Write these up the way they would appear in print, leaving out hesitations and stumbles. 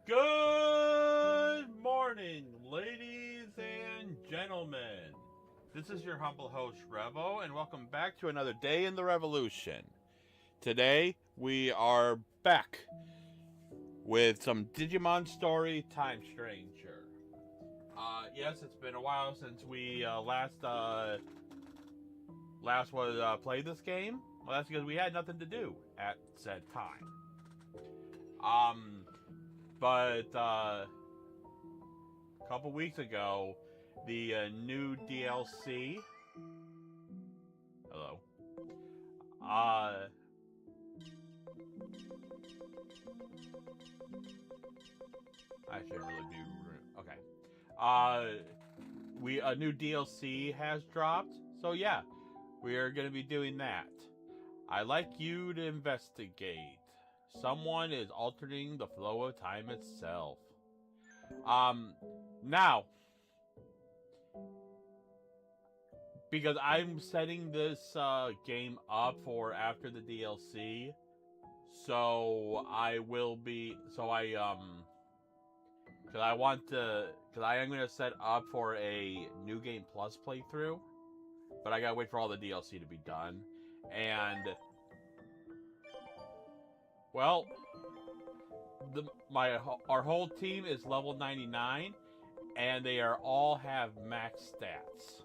Good morning, ladies and gentlemen. This is your humble host, Revo, and welcome back to another day in the revolution. Today, we are back with some Digimon story, Time Stranger. Yes, it's been a while since we last played this game. Well, that's because we had nothing to do at said time. But a couple weeks ago, the new DLC. Hello. I shouldn't really be rude. Okay. A new DLC has dropped. So yeah, we are going to be doing that. I like you to investigate. Someone is altering the flow of time itself. Now, because I'm setting this game up for after the DLC, so I will be, because I am gonna set up for a New Game Plus playthrough, but I gotta wait for all the DLC to be done, and well, our whole team is level 99, and they all have max stats.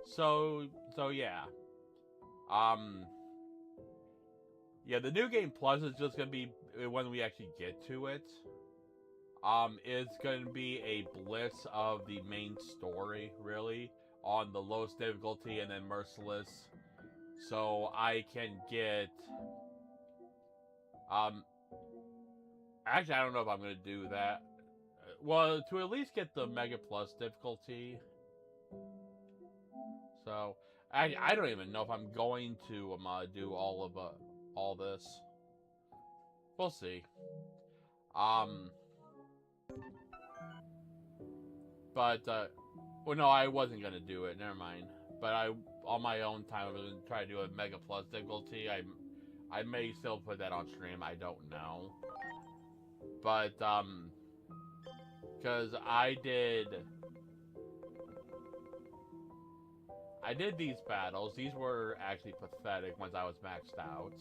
So yeah, yeah, the New Game Plus is just gonna be when we actually get to it. It's gonna be a bliss of the main story, really, on the lowest difficulty and then merciless, so I can get. Actually, I don't know if I'm gonna do that. Well, to at least get the Mega Plus difficulty. So, I don't even know if I'm going to do all this. We'll see. But well, no, I wasn't gonna do it. Never mind. But on my own time, I was gonna try to do a Mega Plus difficulty. I may still put that on stream. I don't know. But because I did these battles. These were actually pathetic once I was maxed out.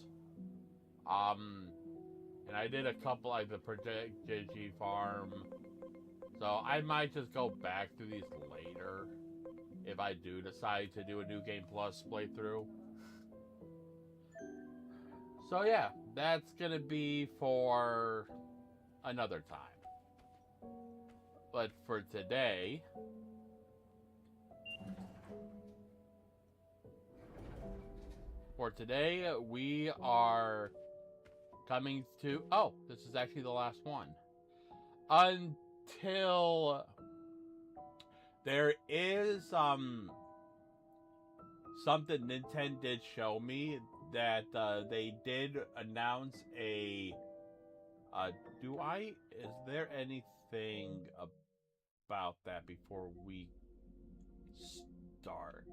And I did a couple like the Project Digi Farm. So I might just go back through these later if I do decide to do a New Game Plus playthrough. So yeah, that's gonna be for another time. But for today, we are coming to... Oh, this is actually the last one. Until there is something Nintendo did show me that they did announce a... is there anything about that before we start?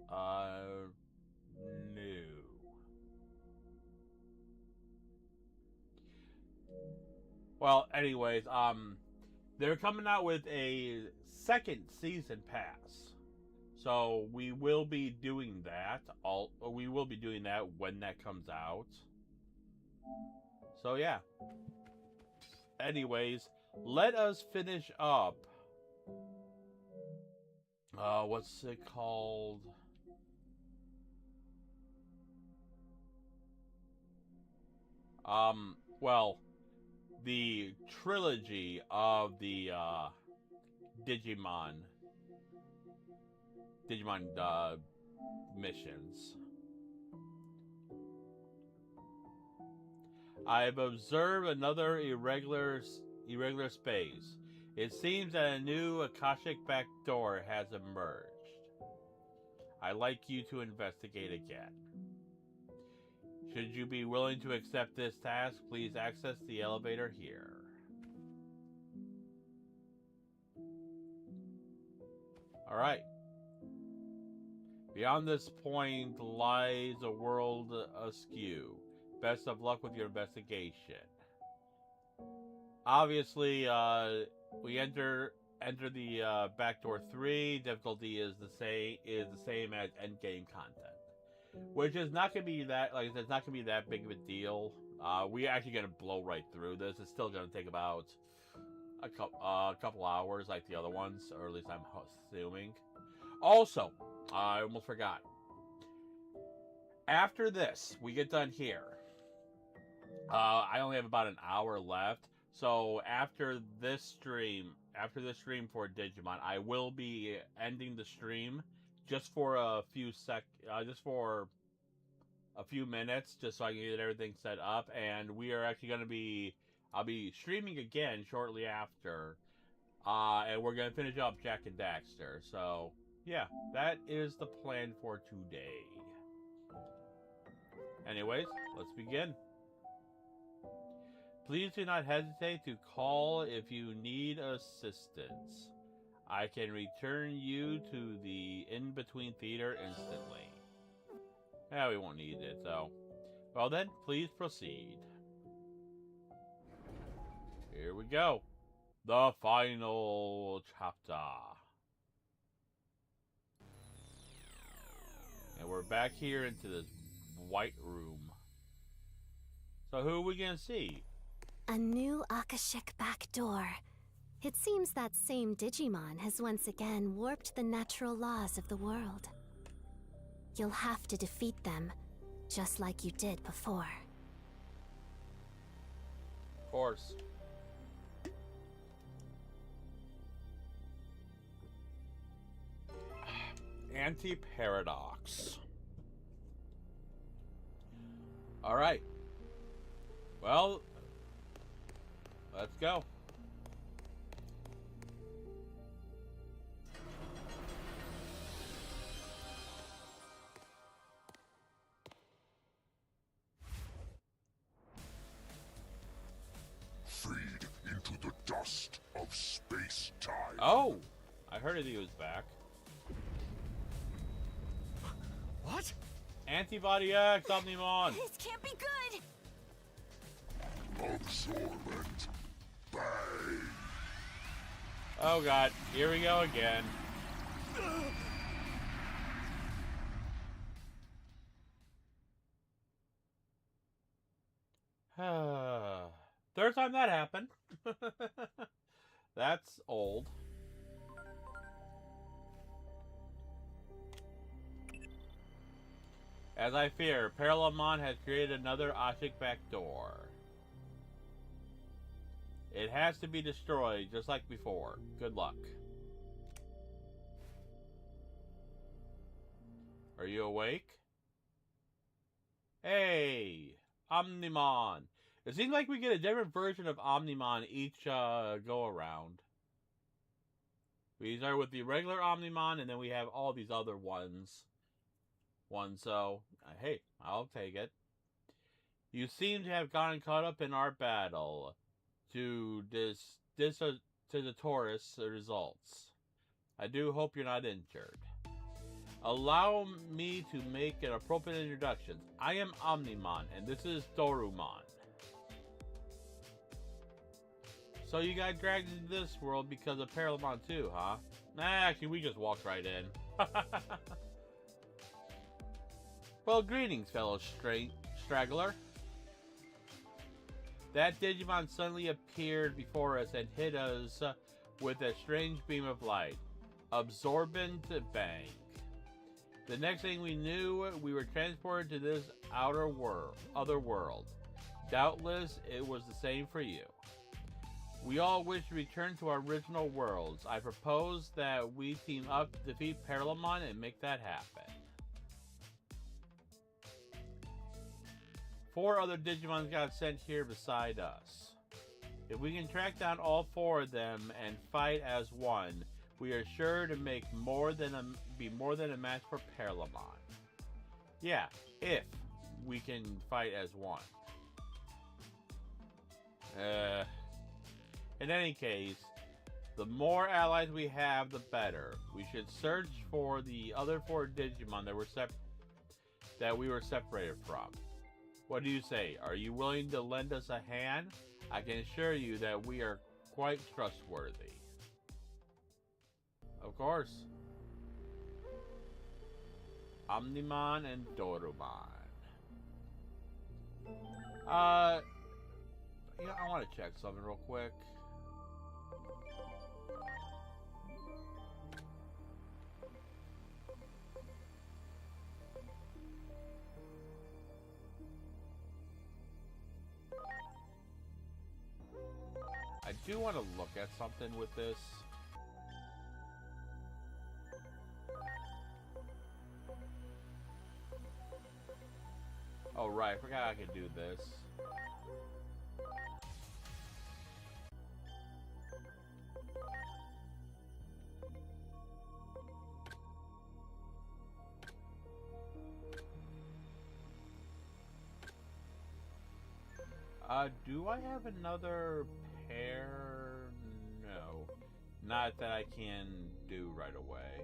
No. Well, anyways, they're coming out with a second season pass. So we will be doing that. We will be doing that when that comes out. So yeah. Anyways, let us finish up. What's it called? Well, the trilogy of the Digimon missions. I've observed another irregular space. It seems that a new Akashic backdoor has emerged. I'd like you to investigate again. Should you be willing to accept this task, please access the elevator here. Alright. Beyond this point lies a world askew. Best of luck with your investigation. Obviously, we enter the backdoor 3. Difficulty is the same as endgame content, which is not gonna be that it's not gonna be that big of a deal. We're actually gonna blow right through this. It's still gonna take about a couple hours, like the other ones, or at least I'm assuming. Also, I almost forgot. After this, we get done here. I only have about an hour left. So after this stream for Digimon, I will be ending the stream just for a few minutes, just so I can get everything set up. And we are actually going to be, I'll be streaming again shortly after, And we're going to finish up Jak and Daxter. So, yeah, that is the plan for today. Anyways, let's begin. Please do not hesitate to call if you need assistance. I can return you to the in-between theater instantly. Yeah, we won't need it, though. Well then, please proceed. Here we go. The final chapter. And we're back here into this white room. So who are we gonna see? A new Akashic back door. It seems that same Digimon has once again warped the natural laws of the world. You'll have to defeat them, just like you did before. Of course. Anti-paradox. Alright. Well, let's go. Feed into the dust of space-time. Oh! I heard he was back. What? Antibody X, Omnimon! This can't be good! Absorbent. Bang. Oh god, here we go again. Third time that happened. That's old. As I fear, Paralamon has created another Ashik backdoor. It has to be destroyed, just like before. Good luck. Are you awake? Hey! Omnimon! It seems like we get a different version of Omnimon each go-around. We start with the regular Omnimon, and then we have all these other ones. So, hey, I'll take it. You seem to have gotten caught up in our battle to the Taurus results. I do hope you're not injured. Allow me to make an appropriate introduction. I am Omnimon, and this is Dorumon. So you got dragged into this world because of Paralamon too, huh? Nah, actually, we just walked right in. Well, greetings, fellow straggler. That Digimon suddenly appeared before us and hit us with a strange beam of light. Absorbent bang. The next thing we knew, we were transported to this other world. Doubtless, it was the same for you. We all wish to return to our original worlds. I propose that we team up to defeat Paralamon and make that happen. 4 other Digimon got sent here beside us. If we can track down all 4 of them and fight as one, we are sure to make be more than a match for Paralamon. Yeah, if we can fight as one. In any case, the more allies we have, the better. We should search for the other 4 Digimon that we were separated from. What do you say? Are you willing to lend us a hand? I can assure you that we are quite trustworthy. Of course. Omnimon and Dorumon. I want to check something real quick. I do want to look at something with this. Oh right, I forgot I could do this. Do I have another pair? No. Not that I can do right away.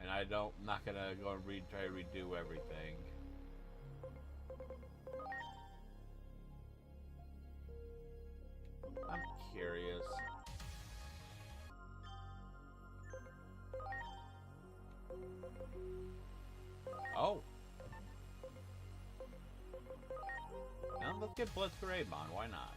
And not gonna go and try to redo everything. I'm curious. Oh. Now let's get Blitzgreymon, why not?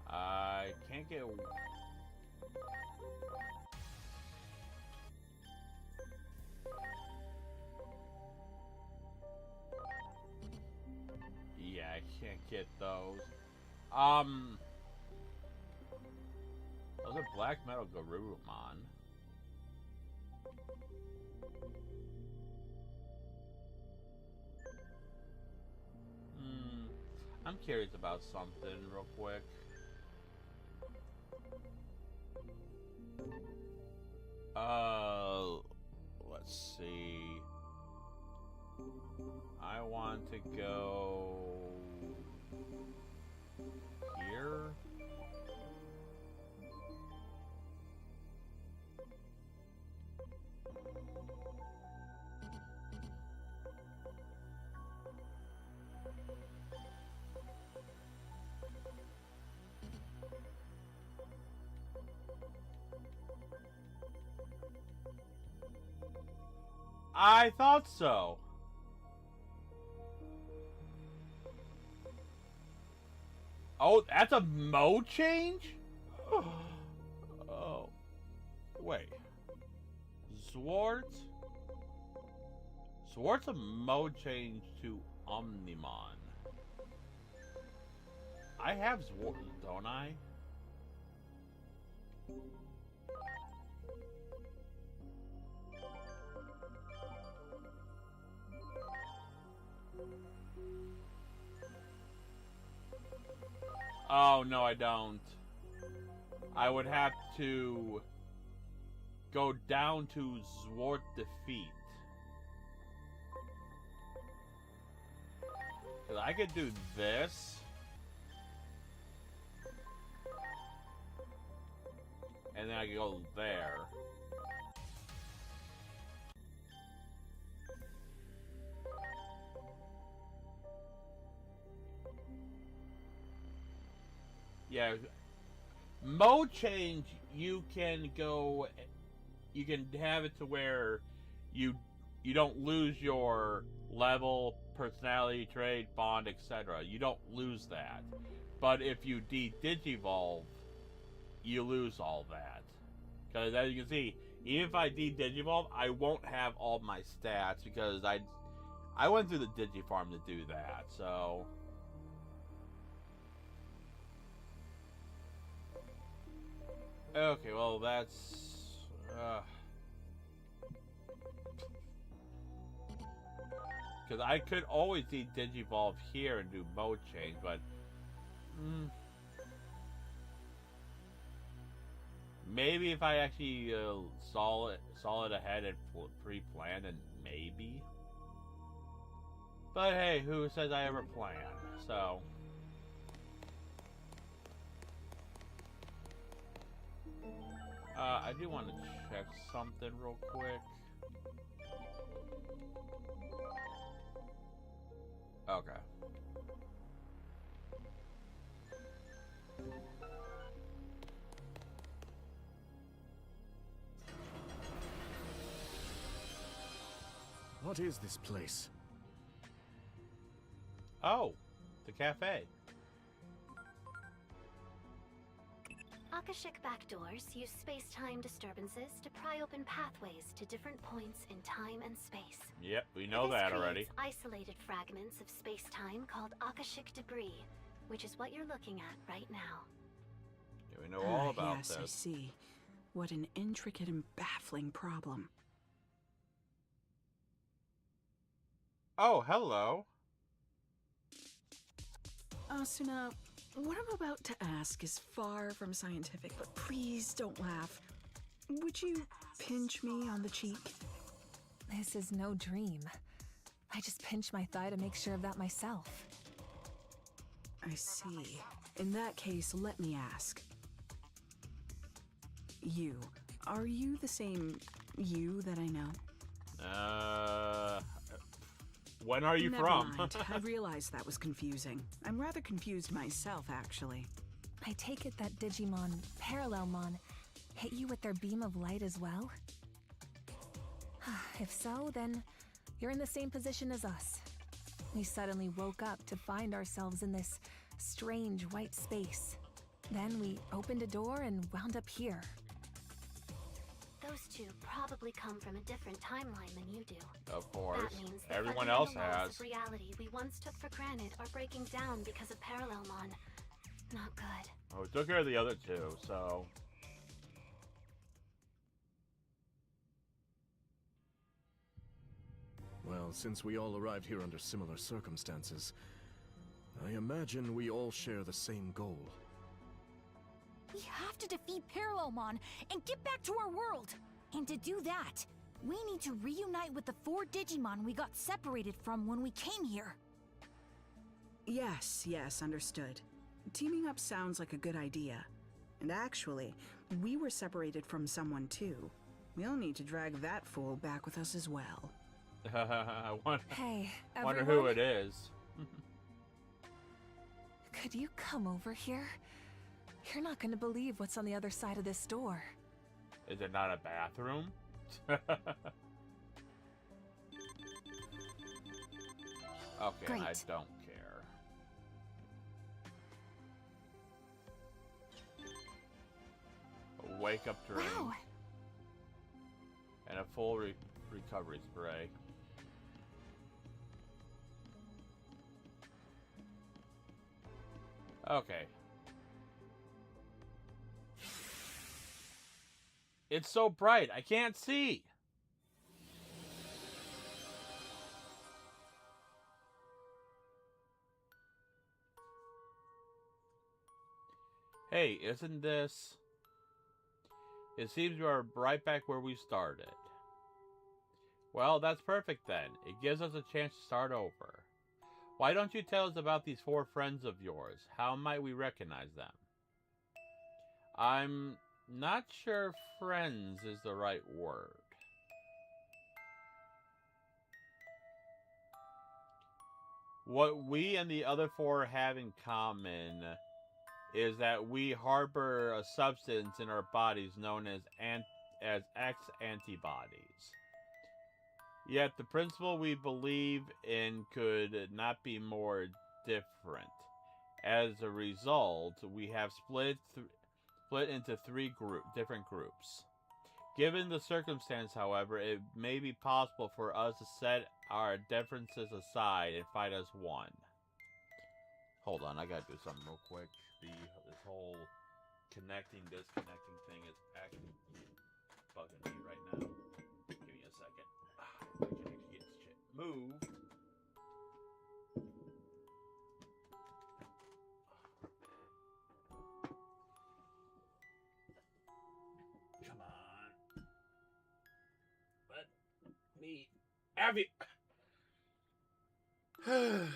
I can't get... Yeah, I can't get those. Those are Black Metal Garurumon. I'm curious about something real quick. Let's see. I want to go here. I thought so. Oh, that's a mode change? Oh. Wait. Zwart's a mode change to Omnimon. I have Zwart, don't I? Oh, no, I don't. I would have to go down to Zwart Defeat. Cause I could do this. And then I could go there. Yeah, mode change, you can go, you can have it to where you don't lose your level, personality, trade, bond, etc. You don't lose that. But if you de-digivolve, you lose all that. Because as you can see, even if I de-digivolve, I won't have all my stats because I went through the Digifarm to do that, so... Okay, well, that's... Because I could always de-digivolve here and do mode change, but... Maybe if I actually saw it ahead and pre-planned, then maybe. But hey, who says I ever plan? So... I do want to check something real quick. Okay. What is this place? Oh, the cafe. Akashic backdoors use space-time disturbances to pry open pathways to different points in time and space. Yep, we know that already. This creates isolated fragments of space-time called Akashic debris, which is what you're looking at right now. Yeah, we know all about yes, this. I see. What an intricate and baffling problem. Oh, hello. Asuna, what I'm about to ask is far from scientific, but please don't laugh. Would you pinch me on the cheek? This is no dream. I just pinch my thigh to make sure of that myself. I see. In that case, let me ask. Are you the same you that I know? When are you Never from? mind. I realized that was confusing. I'm rather confused myself, actually. I take it that Digimon, Parallelmon, hit you with their beam of light as well? If so, then you're in the same position as us. We suddenly woke up to find ourselves in this strange white space. Then we opened a door and wound up here. Those two probably come from a different timeline than you do. Of course. That means the Everyone else fundamental laws has. of reality we once took for granted are breaking down because of Parallelmon. Not good. Oh, we took care of the other two, so... Well, since we all arrived here under similar circumstances, I imagine we all share the same goal. We have to defeat Parallelmon and get back to our world. And to do that, we need to reunite with the 4 Digimon we got separated from when we came here. Yes, understood. Teaming up sounds like a good idea. And actually, we were separated from someone too. We'll need to drag that fool back with us as well. I Hey, wonder everyone, who it is. could you come over here? You're not going to believe what's on the other side of this door. Is it not a bathroom? Okay, Great. I don't care. A wake-up drink. Wow. And a full recovery spray. Okay. It's so bright, I can't see. Hey, isn't this... It seems we are right back where we started. Well, that's perfect then. It gives us a chance to start over. Why don't you tell us about these 4 friends of yours? How might we recognize them? I'm not sure friends is the right word. What we and the other 4 have in common is that we harbor a substance in our bodies known as X antibodies. Yet the principle we believe in could not be more different. As a result, we have split into 3 different groups. Given the circumstance, however, it may be possible for us to set our differences aside and fight as one. Hold on, I gotta do something real quick. This whole connecting, disconnecting thing is actually bugging me right now. Give me a second. I can actually get this shit moved. Come on. Let me have you. Ow.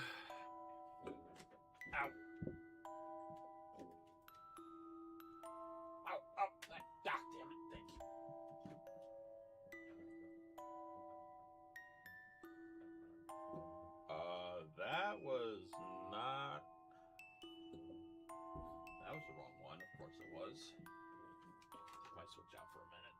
Ow, damn it, thank you. That was not... That was the wrong one, of course it was. Might switch out for a minute.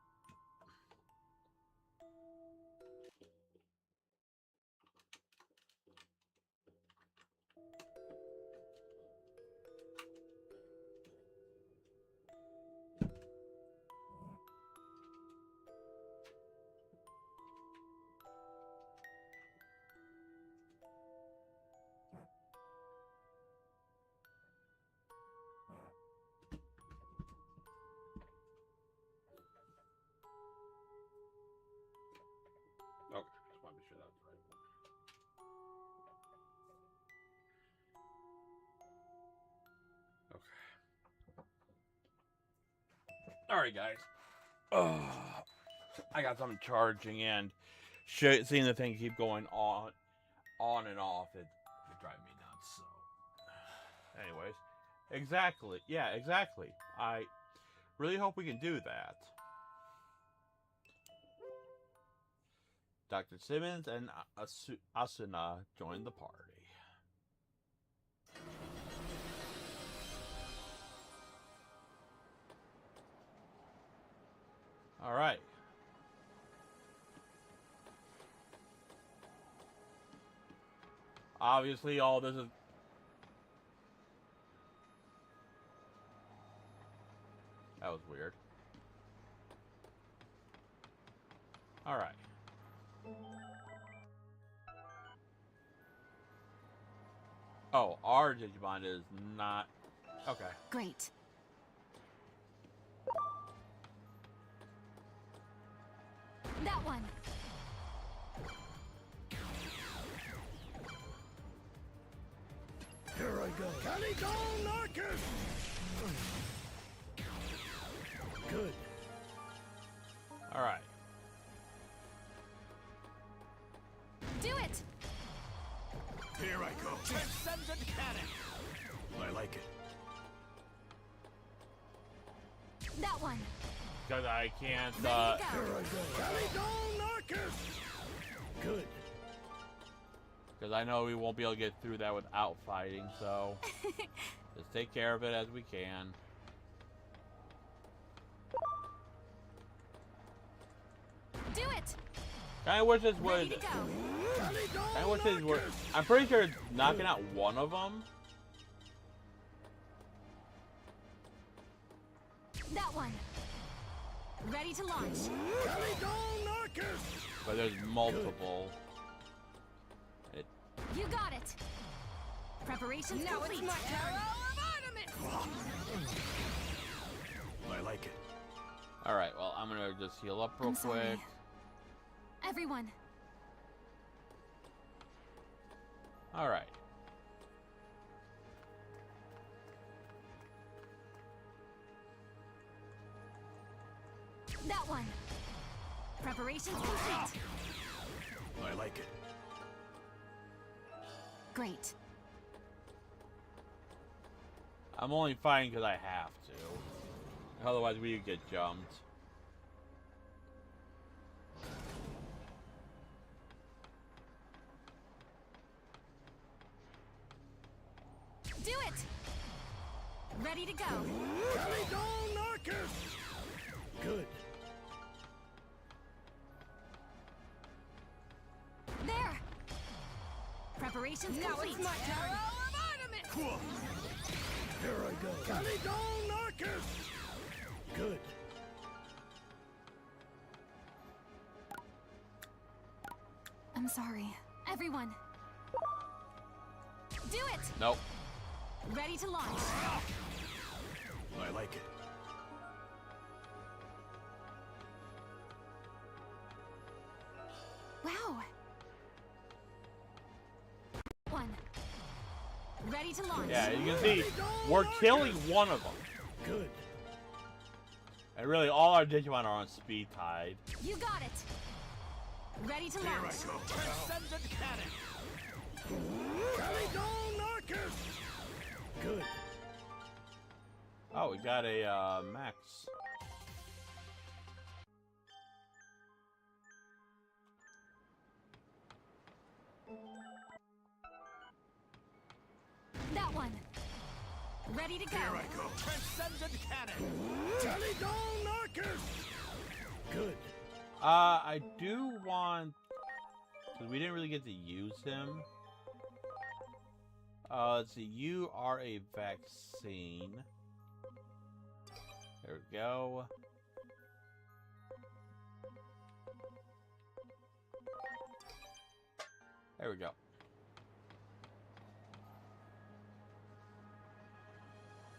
Alright, guys. I got something charging, and seeing the thing keep going on and off, it drive me nuts. So, anyways, exactly. Yeah, exactly. I really hope we can do that. Dr. Simmons and Asuna joined the party. All right. Obviously, all this is... That was weird. All right. Oh, our Digimon is not... Okay. Great. That one. Here I go. Caligon Marcus! Good. All right. Do it. Here I go. Transcendent Cannon! I like it. That one. Because I can't, Ready to go. Here I go. Caligon Marcus! Good. Because I know we won't be able to get through that without fighting, so... just take care of it as we can. Do it. Kinda wish this Ready would... to go. Kinda wish this would... I'm pretty sure it's knocking out one of them. That one. Ready to launch. Caligon Marcus! But there's multiple. You got it. Preparations complete. I like it. Alright, well, I'm gonna just heal up real I'm sorry. quick. Everyone. Alright. That one. Preparations complete. I like it. Great. I'm only fighting because I have to. Otherwise, we would get jumped. Do it. Ready to go. Caligon Marcus! Good. There. Preparations complete. Here I go. Caligon Marcus! Good. I'm sorry. Everyone. Do it. Nope. Ready to launch. I like it. Wow. One. Ready to launch. Yeah, you can see we're killing one of them. Good. And really, all our Digimon are on speed tide. You got it. Ready to Here I launch. go. Transcendent Cannon! Caligon Marcus! Good. Oh, we got a max. That one. Ready to go. Here I go. Transcendent Cannon! Caligon Marcus! Good. I do want... Because we didn't really get to use him. Let's see. You are a vaccine. There we go. There we go.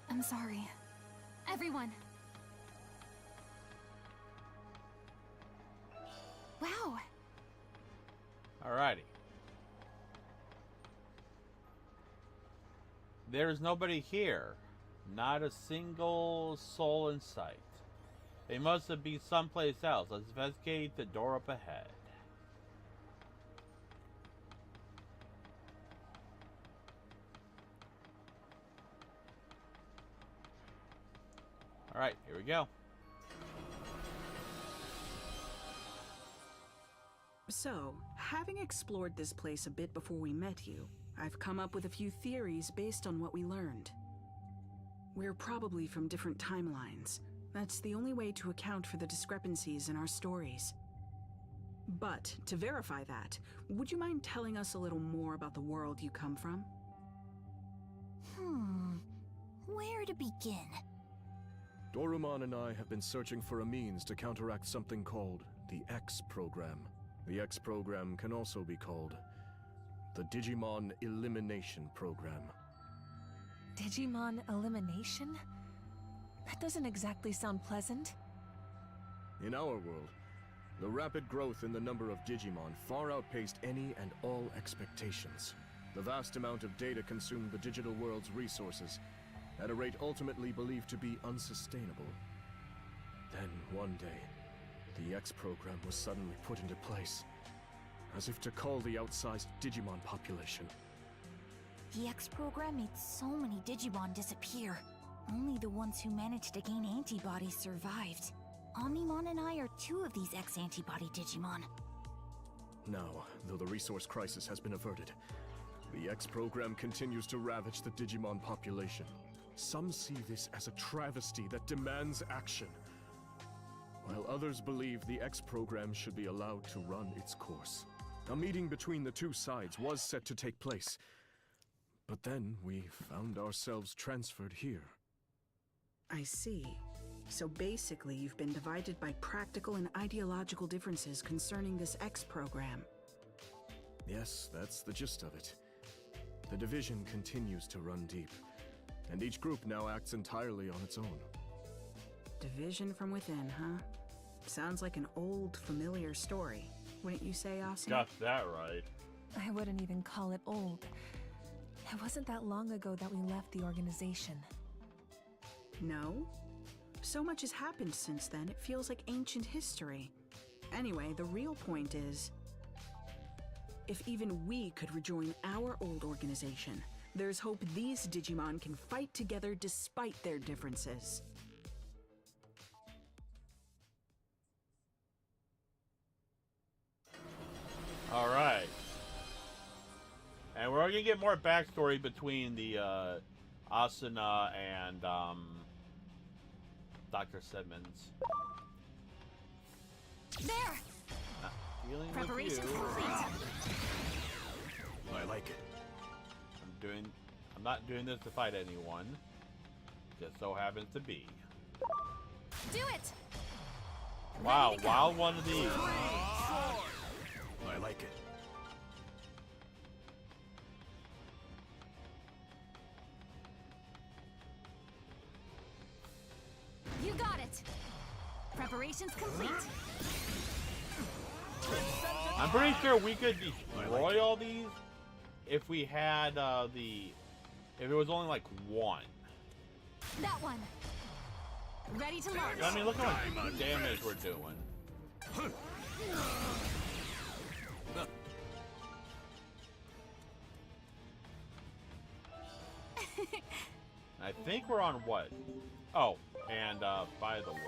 I'm sorry. Everyone. Wow. Alrighty. There is nobody here. Not a single soul in sight. They must be someplace else. Let's investigate the door up ahead. Alright, here we go. So, having explored this place a bit before we met you, I've come up with a few theories based on what we learned. We're probably from different timelines. That's the only way to account for the discrepancies in our stories. But, to verify that, would you mind telling us a little more about the world you come from? Where to begin? Dorumon and I have been searching for a means to counteract something called the X program. The X program can also be called the Digimon Elimination Program. Digimon elimination? That doesn't exactly sound pleasant. In our world, the rapid growth in the number of Digimon far outpaced any and all expectations. The vast amount of data consumed the digital world's resources at a rate ultimately believed to be unsustainable. Then, one day, the X program was suddenly put into place, as if to cull the outsized Digimon population. The X program made so many Digimon disappear. Only the ones who managed to gain antibodies survived. Omnimon and I are 2 of these X antibody Digimon. Now, though the resource crisis has been averted, the X program continues to ravage the Digimon population. Some see this as a travesty that demands action, while others believe the X program should be allowed to run its course. A meeting between the two sides was set to take place, but then we found ourselves transferred here. I see. So basically, you've been divided by practical and ideological differences concerning this X program. Yes, that's the gist of it. The division continues to run deep, and each group now acts entirely on its own. Division from within, huh? Sounds like an old, familiar story. Wouldn't you say, Austin? Got that right. I wouldn't even call it old. It wasn't that long ago that we left the organization. No? So much has happened since then, it feels like ancient history. Anyway, the real point is, if even we could rejoin our old organization, there's hope these Digimon can fight together despite their differences. Alright. And we're going to get more backstory between the Asuna and Dr. Simmons. There! Not dealing Preparation with you. complete. I like it. I'm not doing this to fight anyone. Just so happens to be. Do it! Wow, Ready to go. wild one of these. I like it. You got it! Preparations complete. I'm pretty sure we could destroy all these if we had if it was only like one. That one. Ready to launch. I mean, look how much damage we're doing. I think we're on what? Oh, and by the way,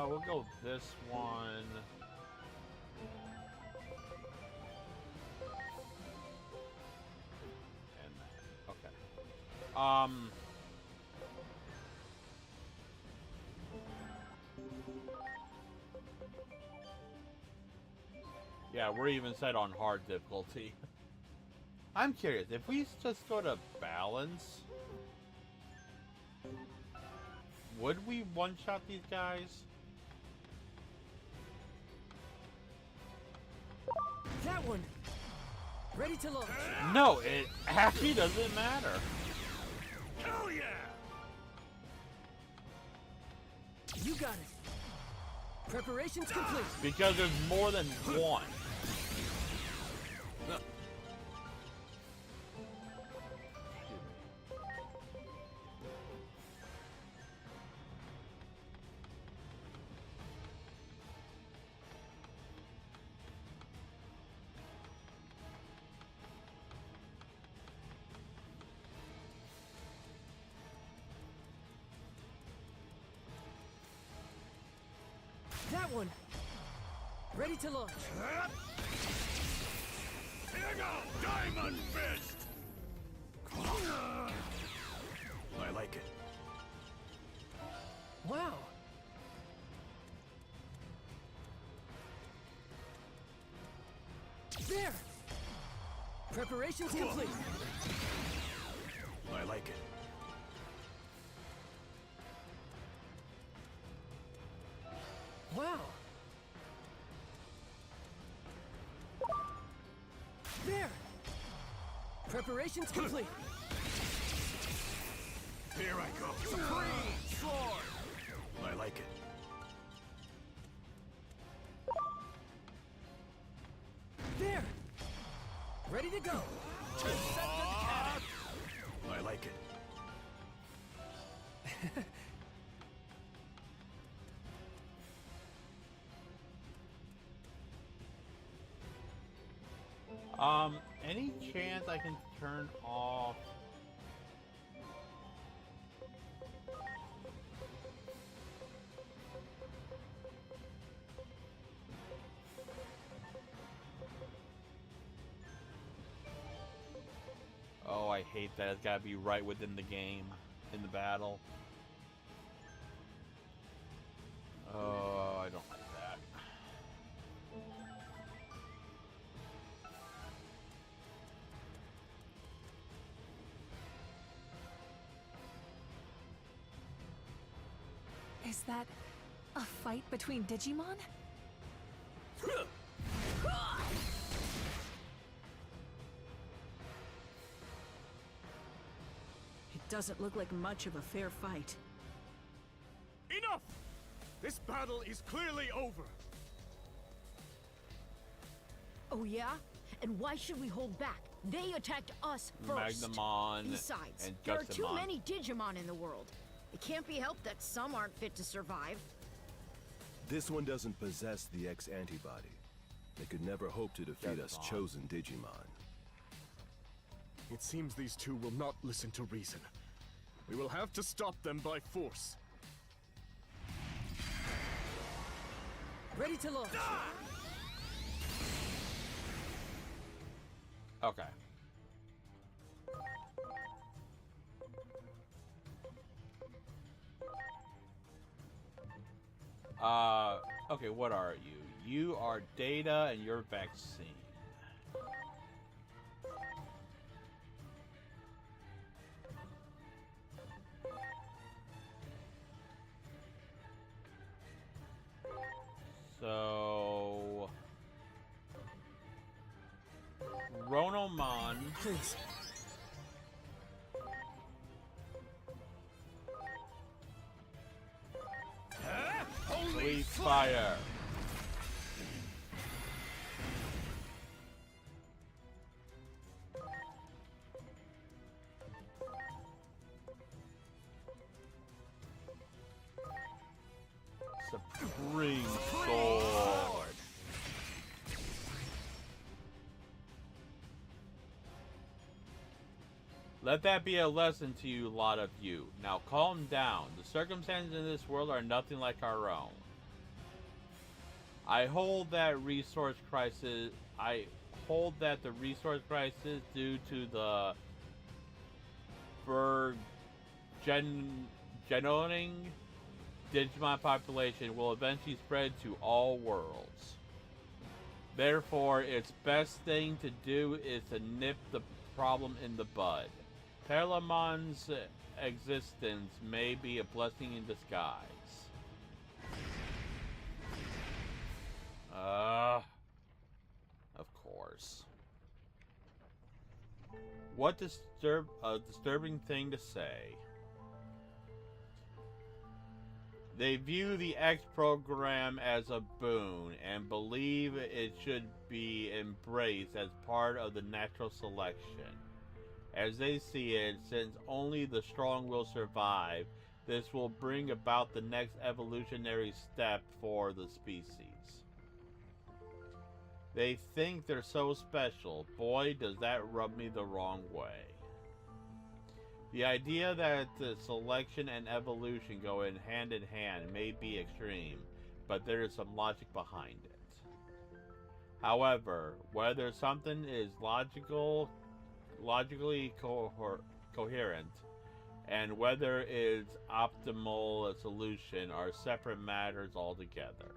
we'll go this one. And okay. Yeah, we're even set on hard difficulty. I'm curious, if we just go to balance, would we one-shot these guys? That one! Ready to launch! No, it actually doesn't matter. Hell yeah! You got it! Preparations complete! Because there's more than one. That one. Ready to launch. Here go! Diamond Fist! I like it. Wow. There! Preparations complete. I like it. Wow. There! Preparations complete. Here I go. Supreme Sword! I like it. There! Ready to go. I like it. Any chance I can turn off? Oh, I hate that. It's gotta be right within the game, in the battle. Oh, I don't like that. Is that a fight between Digimon? It doesn't look like much of a fair fight. Enough! This battle is clearly over. Oh yeah? And why should we hold back? They attacked us first. Magnamon Besides, and there are too Justimon. many Digimon in the world. It can't be helped that some aren't fit to survive. This one doesn't possess the X antibody. They could never hope to defeat us Justimon. chosen Digimon. It seems these two will not listen to reason. We will have to stop them by force. Ready to launch. Okay. Okay, what are you? You are Data and you're Vaccine. So... Ronomon... Please. Holy fire! Supreme Sword! Let that be a lesson to you, lot of you. Now calm down. The circumstances in this world are nothing like our own. I hold that the resource crisis due to the burgeoning Digimon population will eventually spread to all worlds. Therefore, its best thing to do is to nip the problem in the bud. Paralamon's existence may be a blessing in disguise. Of course. What disturbing thing to say. They view the X program as a boon and believe it should be embraced as part of the natural selection. As they see it, since only the strong will survive, this will bring about the next evolutionary step for the species. They think they're so special. Boy, does that rub me the wrong way. The idea that the selection and evolution go in hand may be extreme, but there is some logic behind it. However, whether something is logically coherent and whether its optimal solution are separate matters altogether.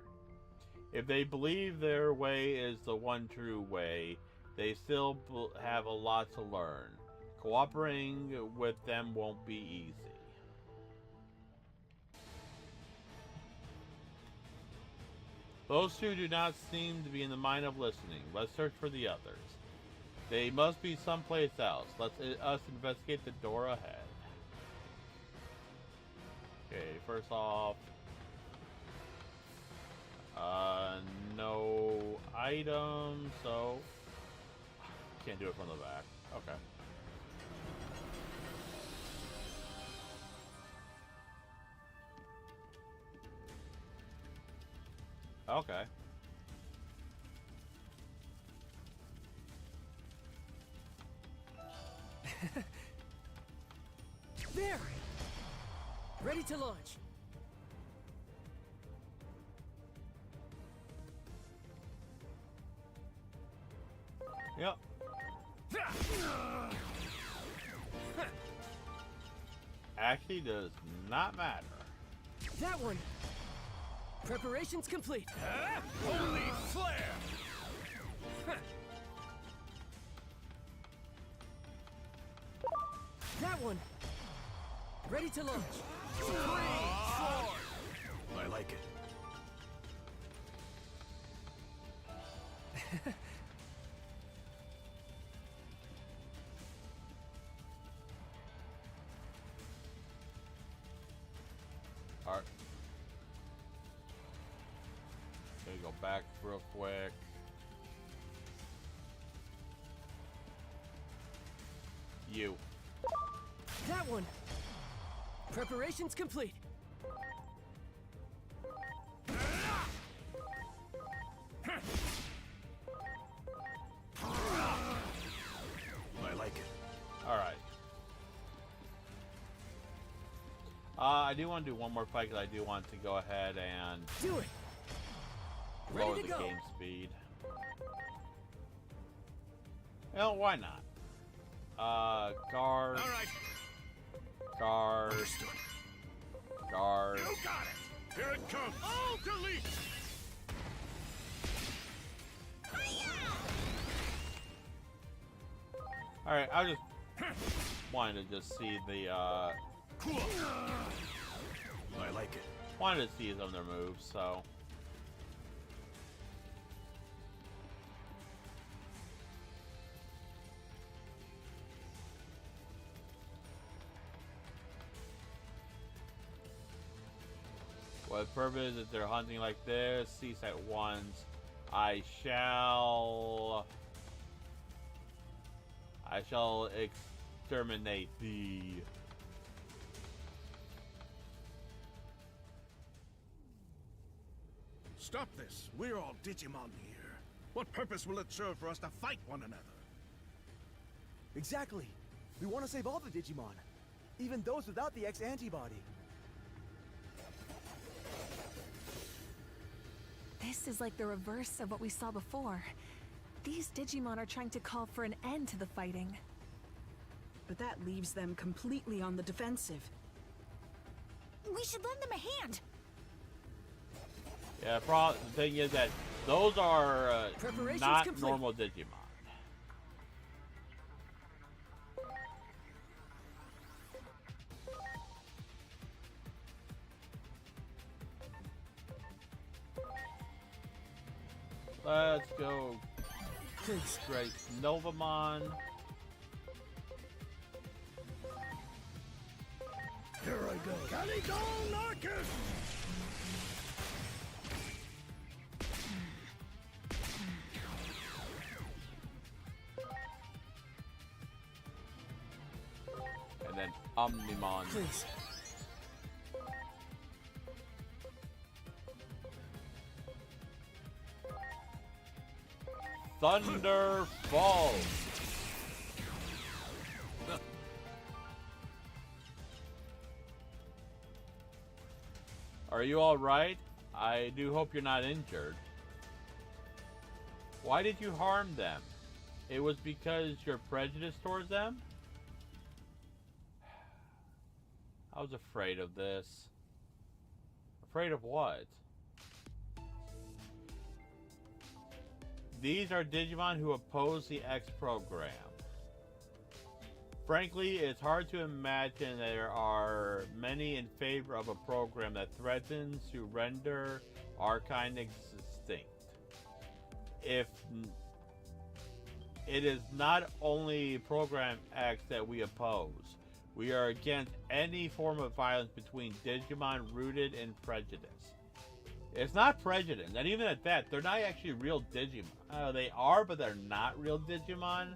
If they believe their way is the one true way, they still have a lot to learn. Cooperating with them won't be easy. Those two do not seem to be in the mind of listening. Let's search for the others. They must be someplace else. Let us investigate the door ahead. Okay, first off, no items, so can't do it from the back. Okay. Okay. There! Ready to launch. Yep. Actually does not matter. That one! Preparations complete. Holy flare! That one! Ready to launch. I like it. Alright. Okay, go back real quick. You. That one! Preparations complete. I like it. Alright. I do want to do one more fight because I do want to go ahead and Do it! lower Ready the to go. game speed. Well, why not? Guard. All right. Guard. Understood. Guard. You got it. Here it comes. Oh, delete. Alright, I just wanted to just see the, Cool. I like it. wanted to see some of their moves, so. What purpose is they're hunting like this? Cease at once. I shall exterminate thee. Stop this. We're all Digimon here. What purpose will it serve for us to fight one another? Exactly. We want to save all the Digimon. Even those without the X antibody. This is like the reverse of what we saw before. These Digimon are trying to call for an end to the fighting. But that leaves them completely on the defensive. We should lend them a hand. Yeah, the thing is that those are Preparations not complete. normal Digimon. Let's go Grace Novamon. Here I go. Calico Narcus! And then Omnimon. Please. Thunder Falls. Are you all right? I do hope you're not injured. Why did you harm them? It was because you're prejudiced towards them? I was afraid of this. Afraid of what? These are Digimon who oppose the X program. Frankly, it's hard to imagine there are many in favor of a program that threatens to render our kind extinct. If it is not only Program X that we oppose, we are against any form of violence between Digimon rooted in prejudice. It's not prejudice, and even at that, they're not actually real Digimon. They are, but they're not real Digimon.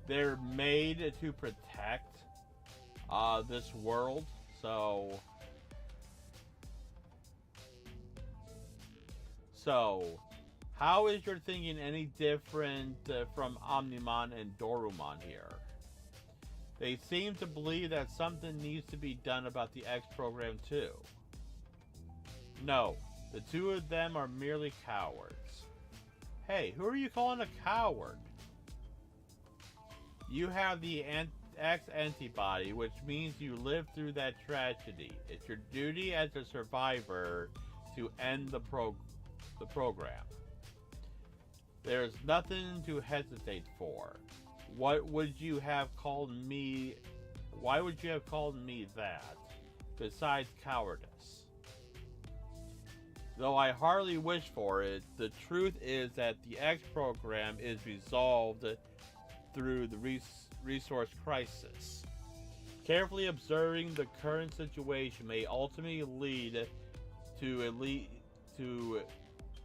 They're made to protect this world, so how is your thinking any different from Omnimon and Dorumon here? They seem to believe that something needs to be done about the X program too. No, the two of them are merely cowards. Hey, who are you calling a coward? You have the X antibody, which means you lived through that tragedy. It's your duty as a survivor to end the program. There's nothing to hesitate for. What would you have called me? Why would you have called me that, besides cowardice? Though I hardly wish for it, the truth is that the X program is resolved through the resource crisis. Carefully observing the current situation may ultimately lead to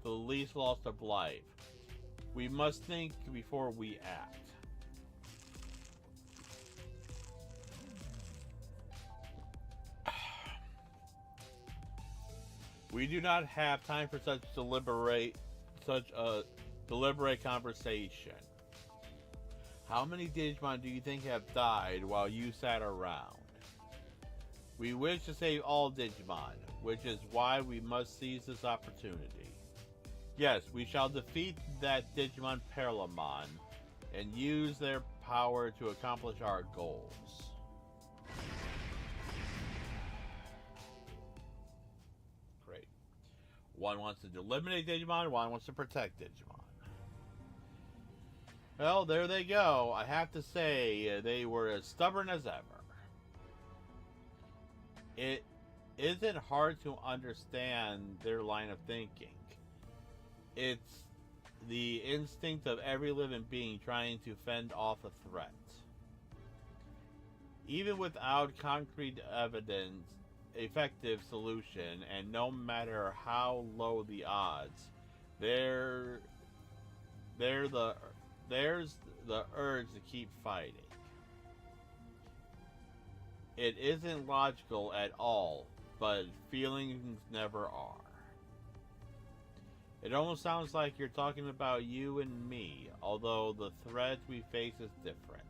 the least loss of life. We must think before we act. We do not have time for such a deliberate conversation. How many Digimon do you think have died while you sat around? We wish to save all Digimon, which is why we must seize this opportunity. Yes, we shall defeat that Digimon Paralamon and use their power to accomplish our goals. Great. One wants to eliminate Digimon, one wants to protect Digimon. Well, there they go. I have to say, they were as stubborn as ever. It isn't hard to understand their line of thinking. It's the instinct of every living being trying to fend off a threat. Even without concrete evidence, effective solution, and no matter how low the odds, there's the urge to keep fighting. It isn't logical at all, but feelings never are. It almost sounds like you're talking about you and me, although the threat we face is different.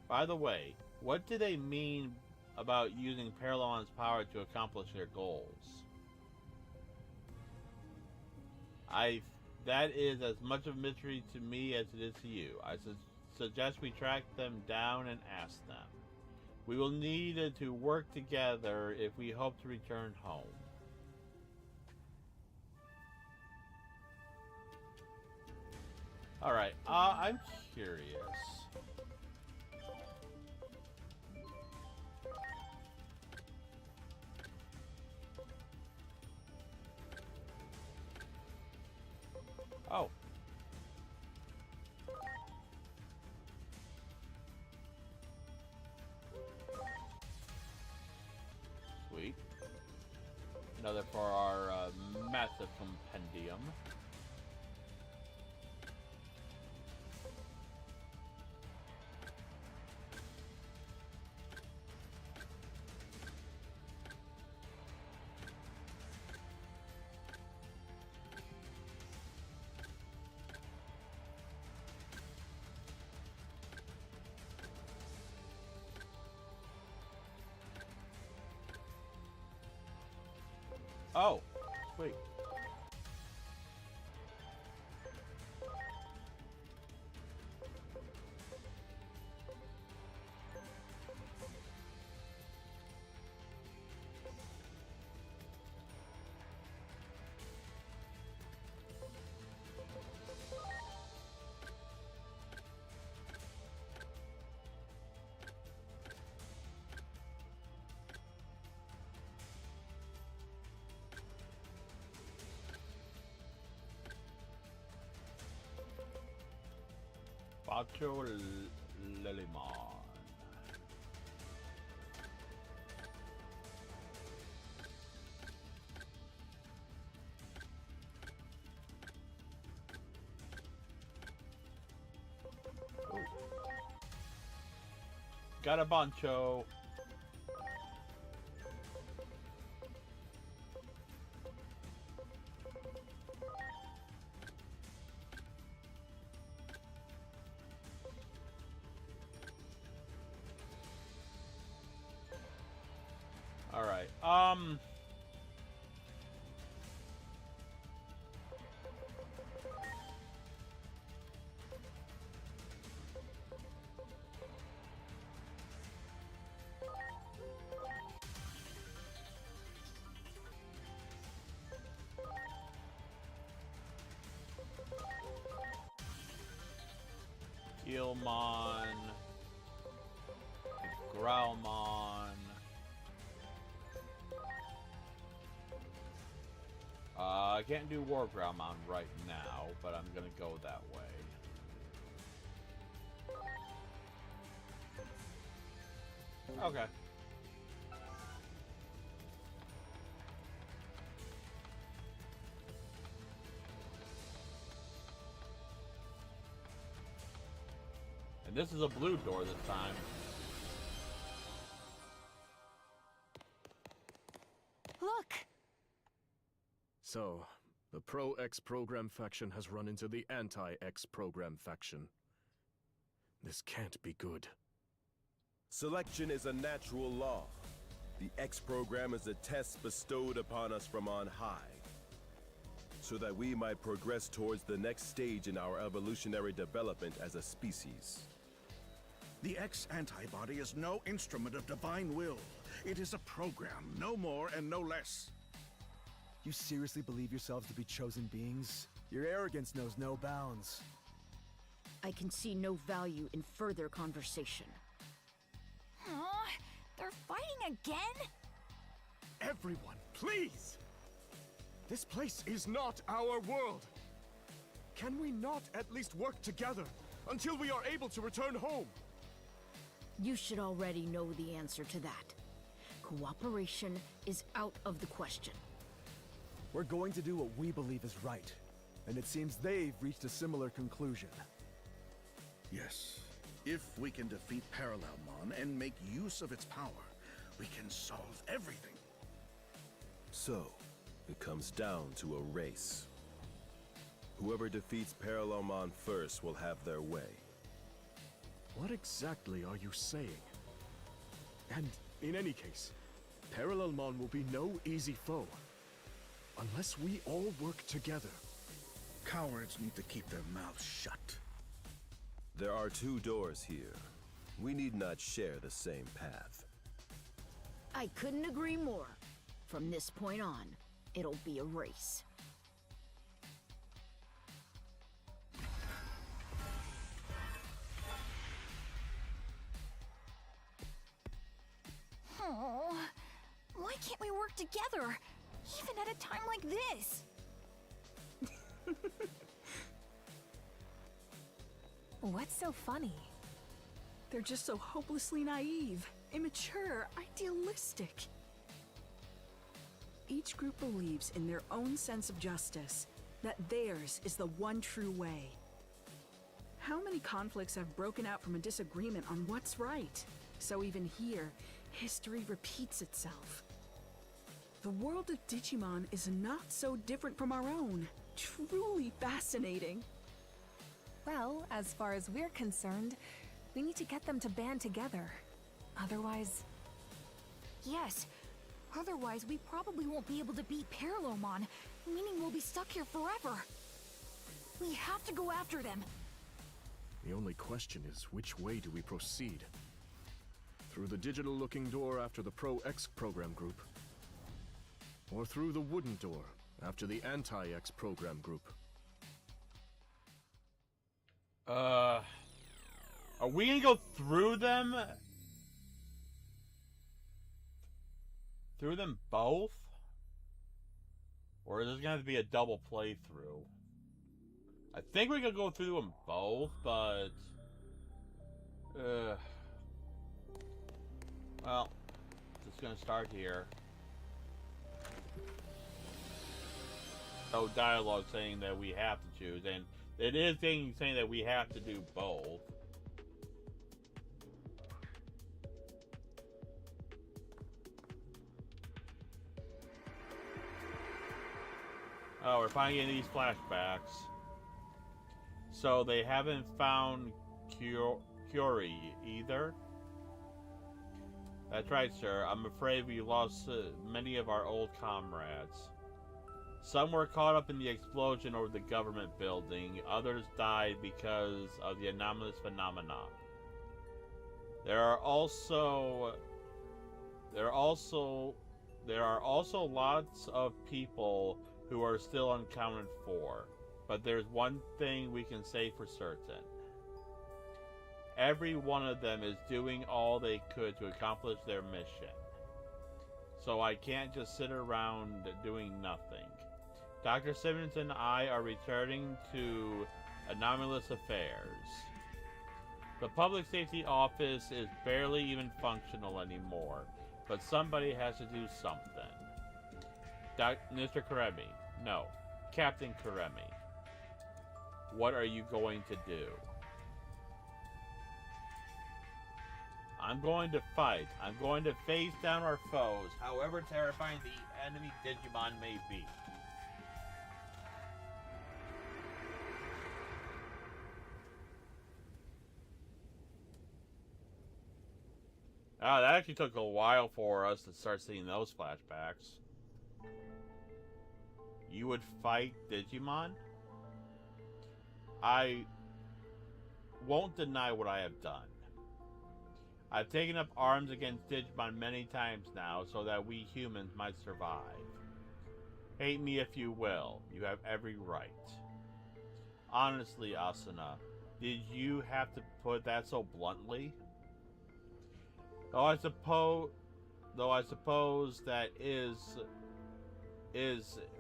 By the way, what do they mean about using Paralamon's power to accomplish their goals? That is as much of a mystery to me as it is to you. I suggest we track them down and ask them. We will need to work together if we hope to return home. Alright, I'm curious. Oh. Sweet. Another for our massive compendium. Oh, wait. Bacho Lilimon. Got a Bancho. All right. Gilmon, Growlmon. I can't do War Growlmon right now, but I'm gonna go that way. Okay. And this is a blue door this time. Look! So, the pro-X program faction has run into the anti-X program faction. This can't be good. Selection is a natural law. The X program is a test bestowed upon us from on high, so that we might progress towards the next stage in our evolutionary development as a species. The X antibody is no instrument of divine will. It is a program, no more and no less. You seriously believe yourselves to be chosen beings? Your arrogance knows no bounds. I can see no value in further conversation. Aw, they're fighting again? Everyone, please! This place is not our world! Can we not at least work together until we are able to return home? You should already know the answer to that. Cooperation is out of the question. We're going to do what we believe is right, and it seems they've reached a similar conclusion. Yes, if we can defeat Parallelmon and make use of its power, we can solve everything. So, it comes down to a race. Whoever defeats Parallelmon first will have their way. What exactly are you saying? And in any case, Parallelmon will be no easy foe. Unless we all work together. Cowards need to keep their mouths shut. There are two doors here. We need not share the same path. I couldn't agree more. From this point on, it'll be a race. Oh, why can't we work together? Even at a time like this? What's so funny? They're just so hopelessly naive, immature, idealistic. Each group believes in their own sense of justice, that theirs is the one true way. How many conflicts have broken out from a disagreement on what's right? So even here, history repeats itself. The world of Digimon is not so different from our own. Truly fascinating. Well, as far as we're concerned, we need to get them to band together. Otherwise... Yes, Otherwise, we probably won't be able to beat Parallelmon, meaning we'll be stuck here forever. We have to go after them. The only question is, which way do we proceed? Through the digital-looking door after the Pro-X program group? Or through the wooden door after the Anti-X program group? Are we gonna go through them? Through them both? Or is this gonna have to be a double playthrough? I think we could go through them both, but... well, just gonna start here. No dialogue saying that we have to choose, and it is saying that we have to do both. Oh, we're finally getting these flashbacks. So they haven't found Curie either? That's right, sir. I'm afraid we lost many of our old comrades. Some were caught up in the explosion over the government building. Others died because of the anomalous phenomena. There are also lots of people who are still unaccounted for. But there's one thing we can say for certain. Every one of them is doing all they could to accomplish their mission. So I can't just sit around doing nothing. Dr. Simmons and I are returning to anomalous affairs. The public safety office is barely even functional anymore, but somebody has to do something. Mr. Karemi. No, Captain Karemi. What are you going to do? I'm going to fight. I'm going to face down our foes, however terrifying the enemy Digimon may be. Oh, that actually took a while for us to start seeing those flashbacks. You would fight Digimon? I won't deny what I have done. I've taken up arms against Digimon many times now so that we humans might survive. Hate me if you will. You have every right. Honestly, Asuna, did you have to put that so bluntly? Though I suppose that is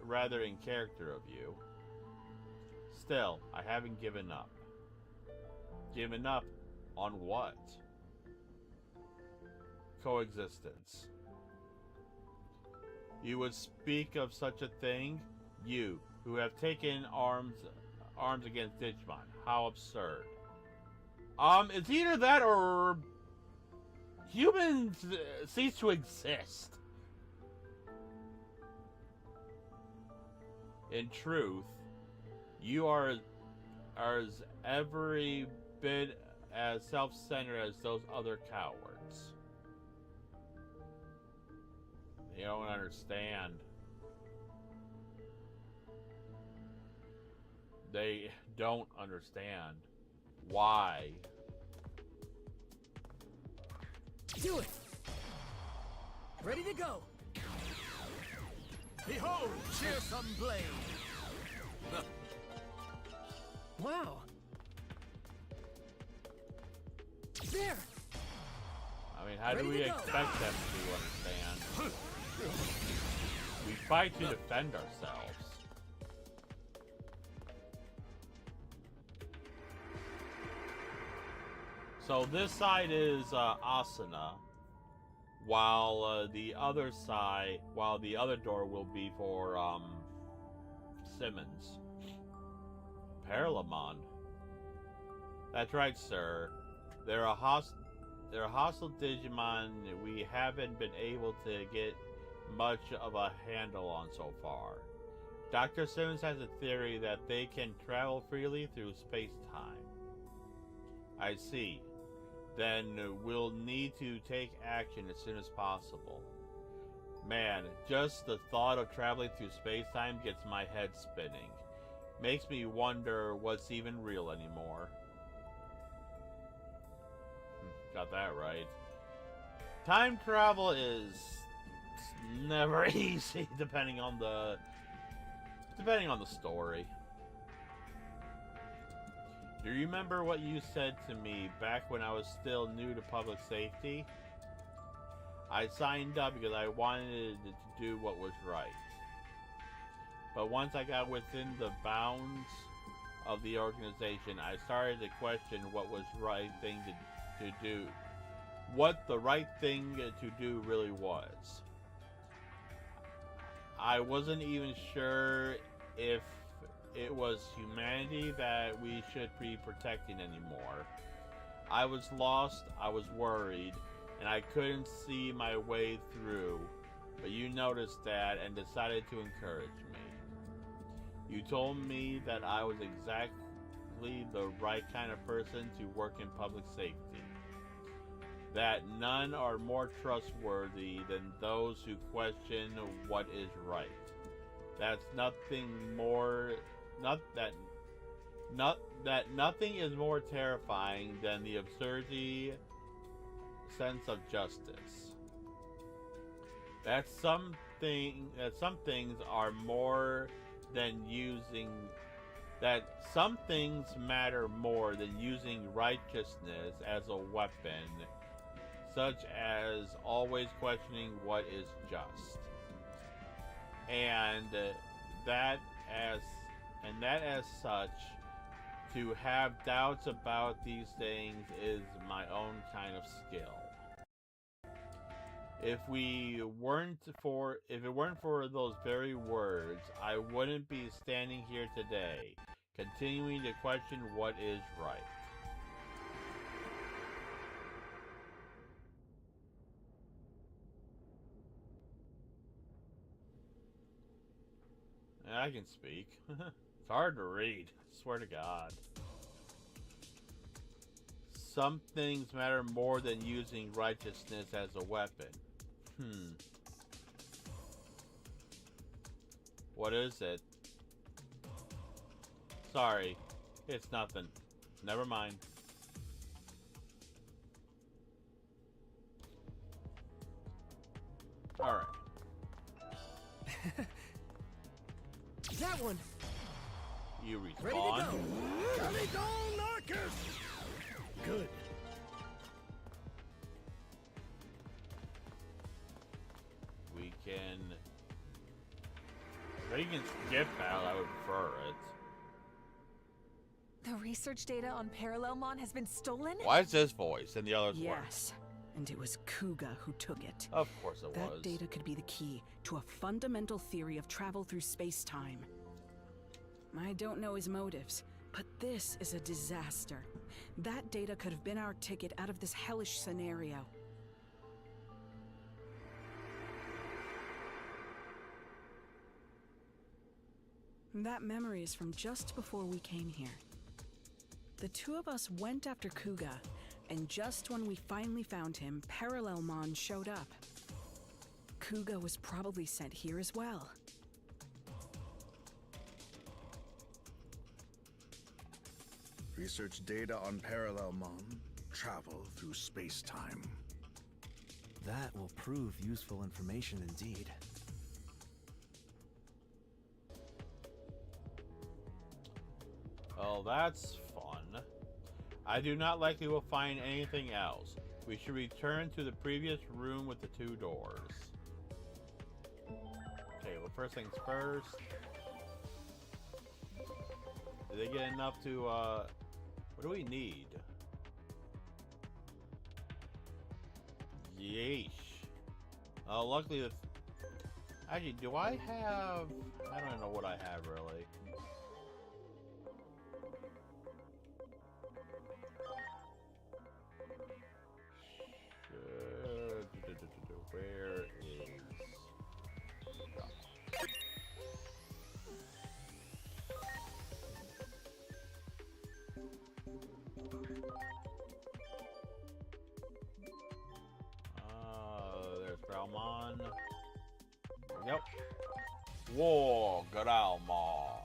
rather in character of you. Still, I haven't given up. Given up on what? Coexistence. You would speak of such a thing? You, who have taken arms against Digimon. How absurd. It's either that or humans cease to exist. In truth, you are as every bit as self-centered as those other cowards. They don't understand. They don't understand why. Do it! Ready to go! Behold, fearsome blade! Wow! There! I mean, how do we expect them to understand? We fight to defend ourselves. So this side is Asuna, while the other door will be for Simmons. Parallelmon. That's right, sir. They're a hostile Digimon we haven't been able to get much of a handle on so far. Dr. Simmons has a theory that they can travel freely through space-time. I see. Then we'll need to take action as soon as possible. Man, just the thought of traveling through space-time gets my head spinning. Makes me wonder what's even real anymore. Got that right. Time travel is never easy, depending on the story. Do you remember what you said to me back when I was still new to public safety? I signed up because I wanted to do what was right. But once I got within the bounds of the organization, I started to question what was the right thing to do. What the right thing to do really was. I wasn't even sure if it was humanity that we should be protecting anymore. I was lost, I was worried, and I couldn't see my way through, but you noticed that and decided to encourage me. You told me that I was exactly the right kind of person to work in public safety. That none are more trustworthy than those who question what is right. That's nothing more that nothing is more terrifying than the absurdity sense of justice. That some things are more than using that some things matter more than using righteousness as a weapon, such as always questioning what is just. And that as such, to have doubts about these things is my own kind of skill. If it weren't for those very words, I wouldn't be standing here today, continuing to question what is right. I can speak. It's hard to read, swear to God. Some things matter more than using righteousness as a weapon. What is it? Sorry, it's nothing. Never mind. Alright. That one! You respawn. Ready to go! Caligol Narcus! Good. We can skip battle, I would prefer it. The research data on Parallelmon has been stolen? Why is his voice and the others weren't? Yes, and it was Kuga who took it. Of course it was. That data could be the key to a fundamental theory of travel through space-time. I don't know his motives, but this is a disaster. That data could have been our ticket out of this hellish scenario. That memory is from just before we came here. The two of us went after Kuga, and just when we finally found him, Parallelmon showed up. Kuga was probably sent here as well. Research data on Parallelmon. Travel through space-time. That will prove useful information indeed. Well, that's fun. I do not likely will find anything else. We should return to the previous room with the two doors. Okay, well, first things first. Did they get enough to, what do we need? Yeesh. Luckily the... Actually, do I have... I don't know what I have, really. Where is... there's Growlmon. we go. Whoa, Gralmon.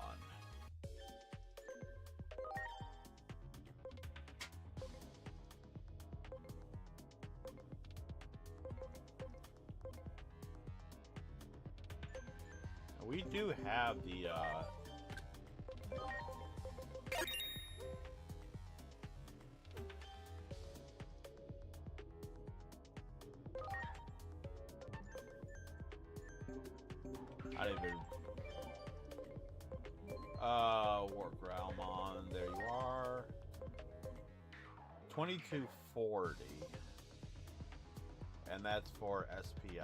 We do have the, I didn't even, War Gralmon, there you are. 2240. And that's for SPI.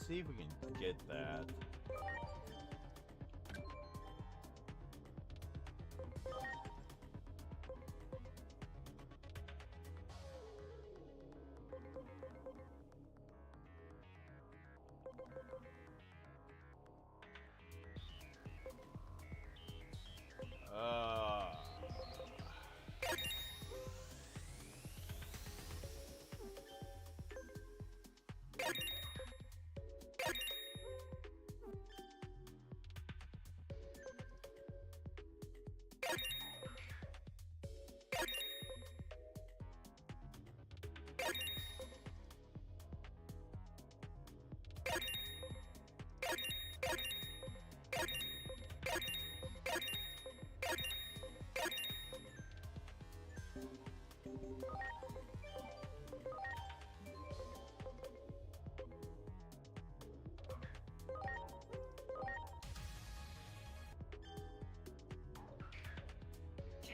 See if we can get that.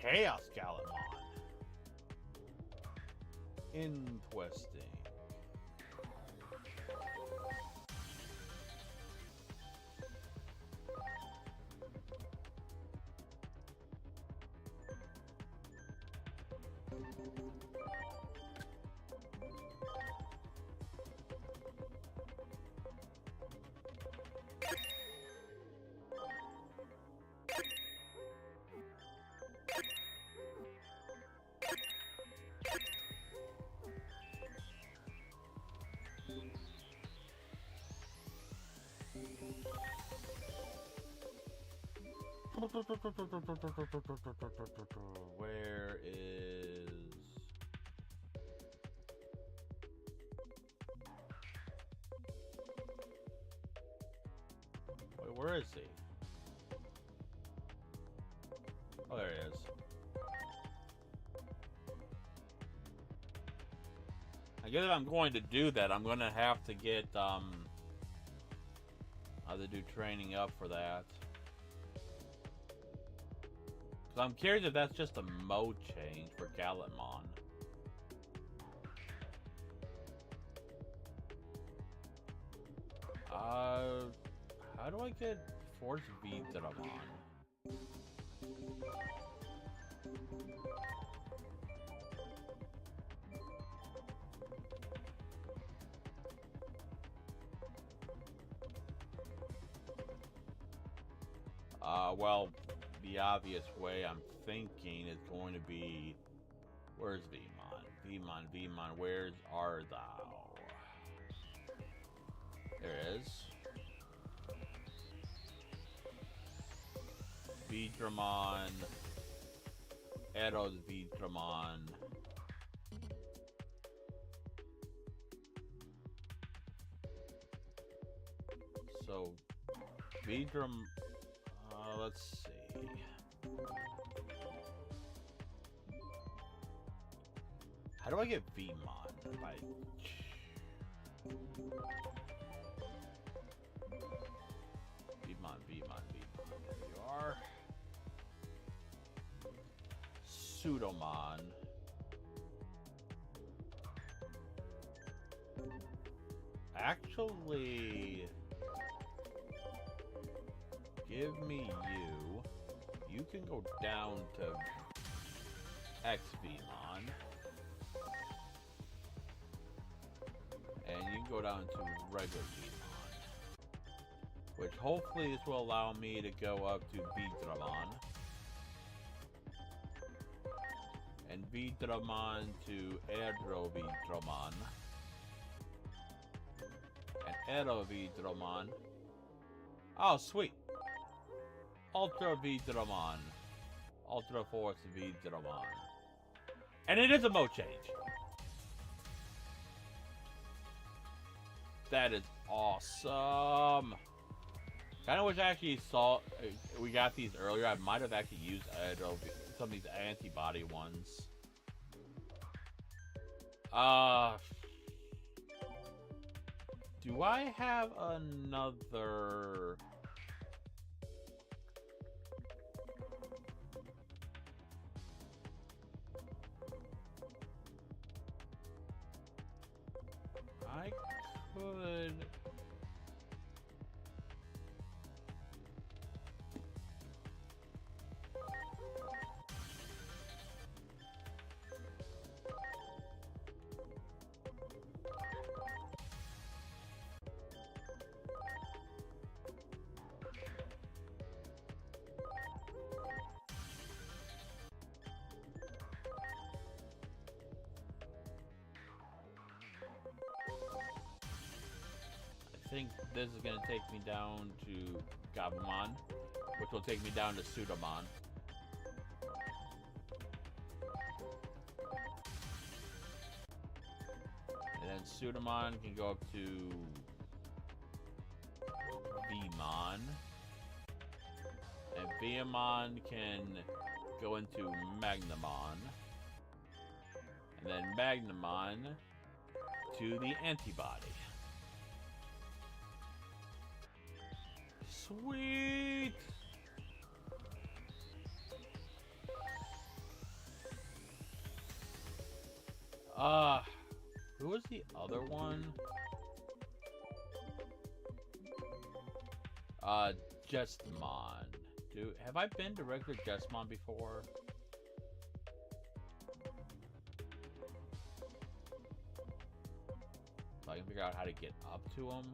Chaos Galamon. Interesting. Where is... Wait, where is he? Oh, there he is. I guess if I'm going to do that, I'm going to have to get, to do training up for that. So I'm curious if that's just a mode change for Galamon. How do I get Force Vidramon? Well, the obvious way I'm thinking is going to be, where's Vmon? Vmon, where's are thou? There it is. Vidramon, Eros Vidramon. So, Vidram, let's see. How do I get Vmon? Vmon. There you are. Pseudomon. Actually, give me you. You can go down to XVmon. And you can go down to regular Vmon. Which hopefully this will allow me to go up to Vidramon. And Vidramon to Aerovidramon. And Aerovidromon. Oh, sweet. Ultra Vidromon. Ultra Force Vidromon. And it is a mode change. That is awesome. Kind of wish I actually saw we got these earlier. I might have actually used some of these antibody ones. Do I have another? I could. I think this is going to take me down to Gabumon, which will take me down to Pseudomon. And then Pseudomon can go up to Vmon. And Vmon can go into Magnamon. And then Magnamon to the antibody. Sweet! Who was the other one? Justmon. Have I been to regular Justmon before? So I can figure out how to get up to him.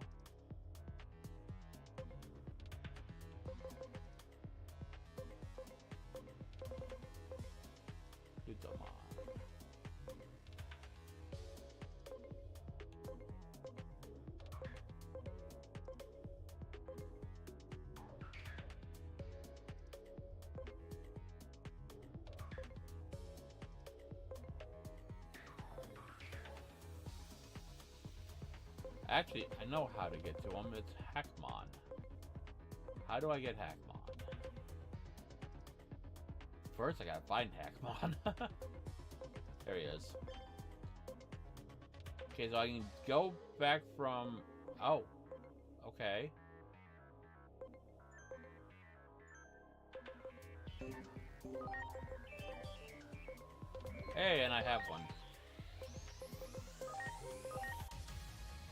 Actually, I know how to get to him. It's Hackmon. How do I get Hackmon? First, I gotta find Hackmon. There he is. Okay, so I can go back from... Oh. Okay. Hey, and I have one.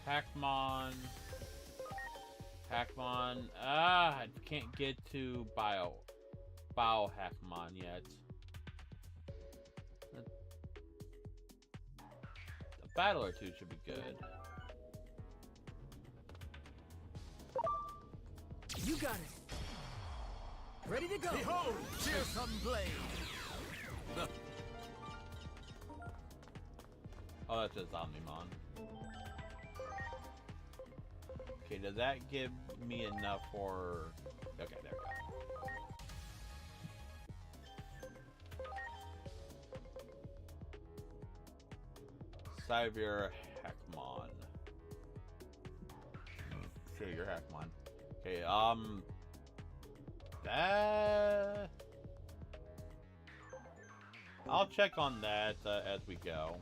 Hackmon. Hackmon. I can't get to Bio Hackmon yet. A battle or two should be good. You got it. Ready to go. Behold, fearsome blade. Oh, that's just Omnimon. Okay, does that give me enough for... Okay, there we go. Cyber Hackmon. Sure, you're Hackmon. Okay, that... I'll check on that as we go.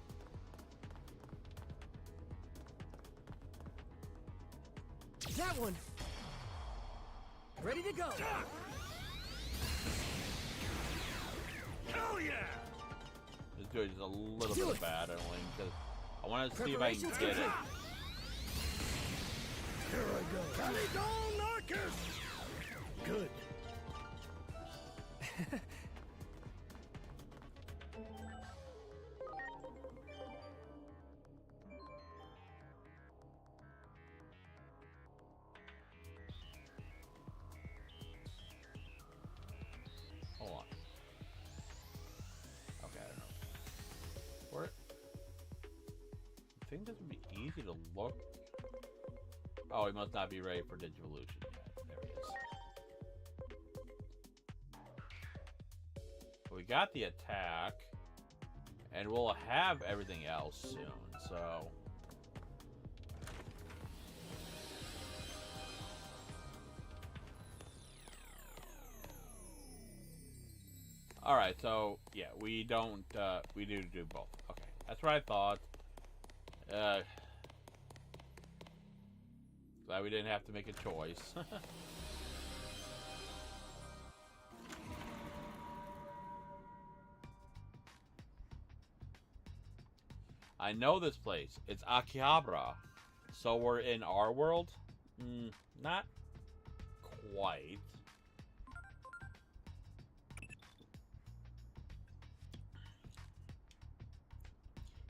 That one. Ready to go. Hell yeah! This dude is a little bit bad, I think, because I want to see if I can get it. Here I go. Caligon Narcus! Good. I think this would be easy to look. Oh, he must not be ready for Digivolution yet. There he is. We got the attack, and we'll have everything else soon, so... Alright, so, yeah, we don't, we do both. Okay, that's what I thought. Glad we didn't have to make a choice. I know this place. It's Akihabara. So we're in our world? Not quite.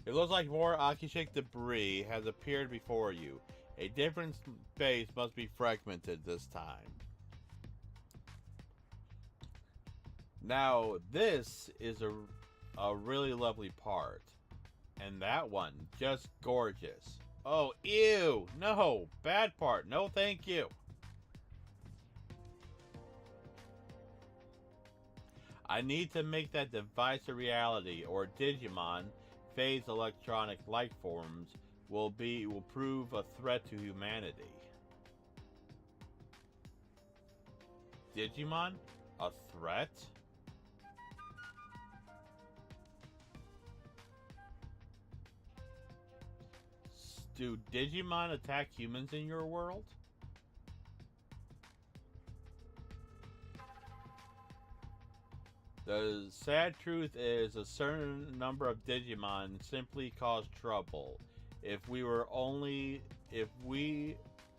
It looks like more Akashik debris has appeared before you. A different space must be fragmented this time. Now, this is a really lovely part. And that one, just gorgeous. Oh, ew! No! Bad part. No, thank you. I need to make that device a reality, or Digimon, phase electronic life forms, will prove a threat to humanity. Digimon? A threat? Do Digimon attack humans in your world? The sad truth is a certain number of Digimon simply cause trouble. If it were only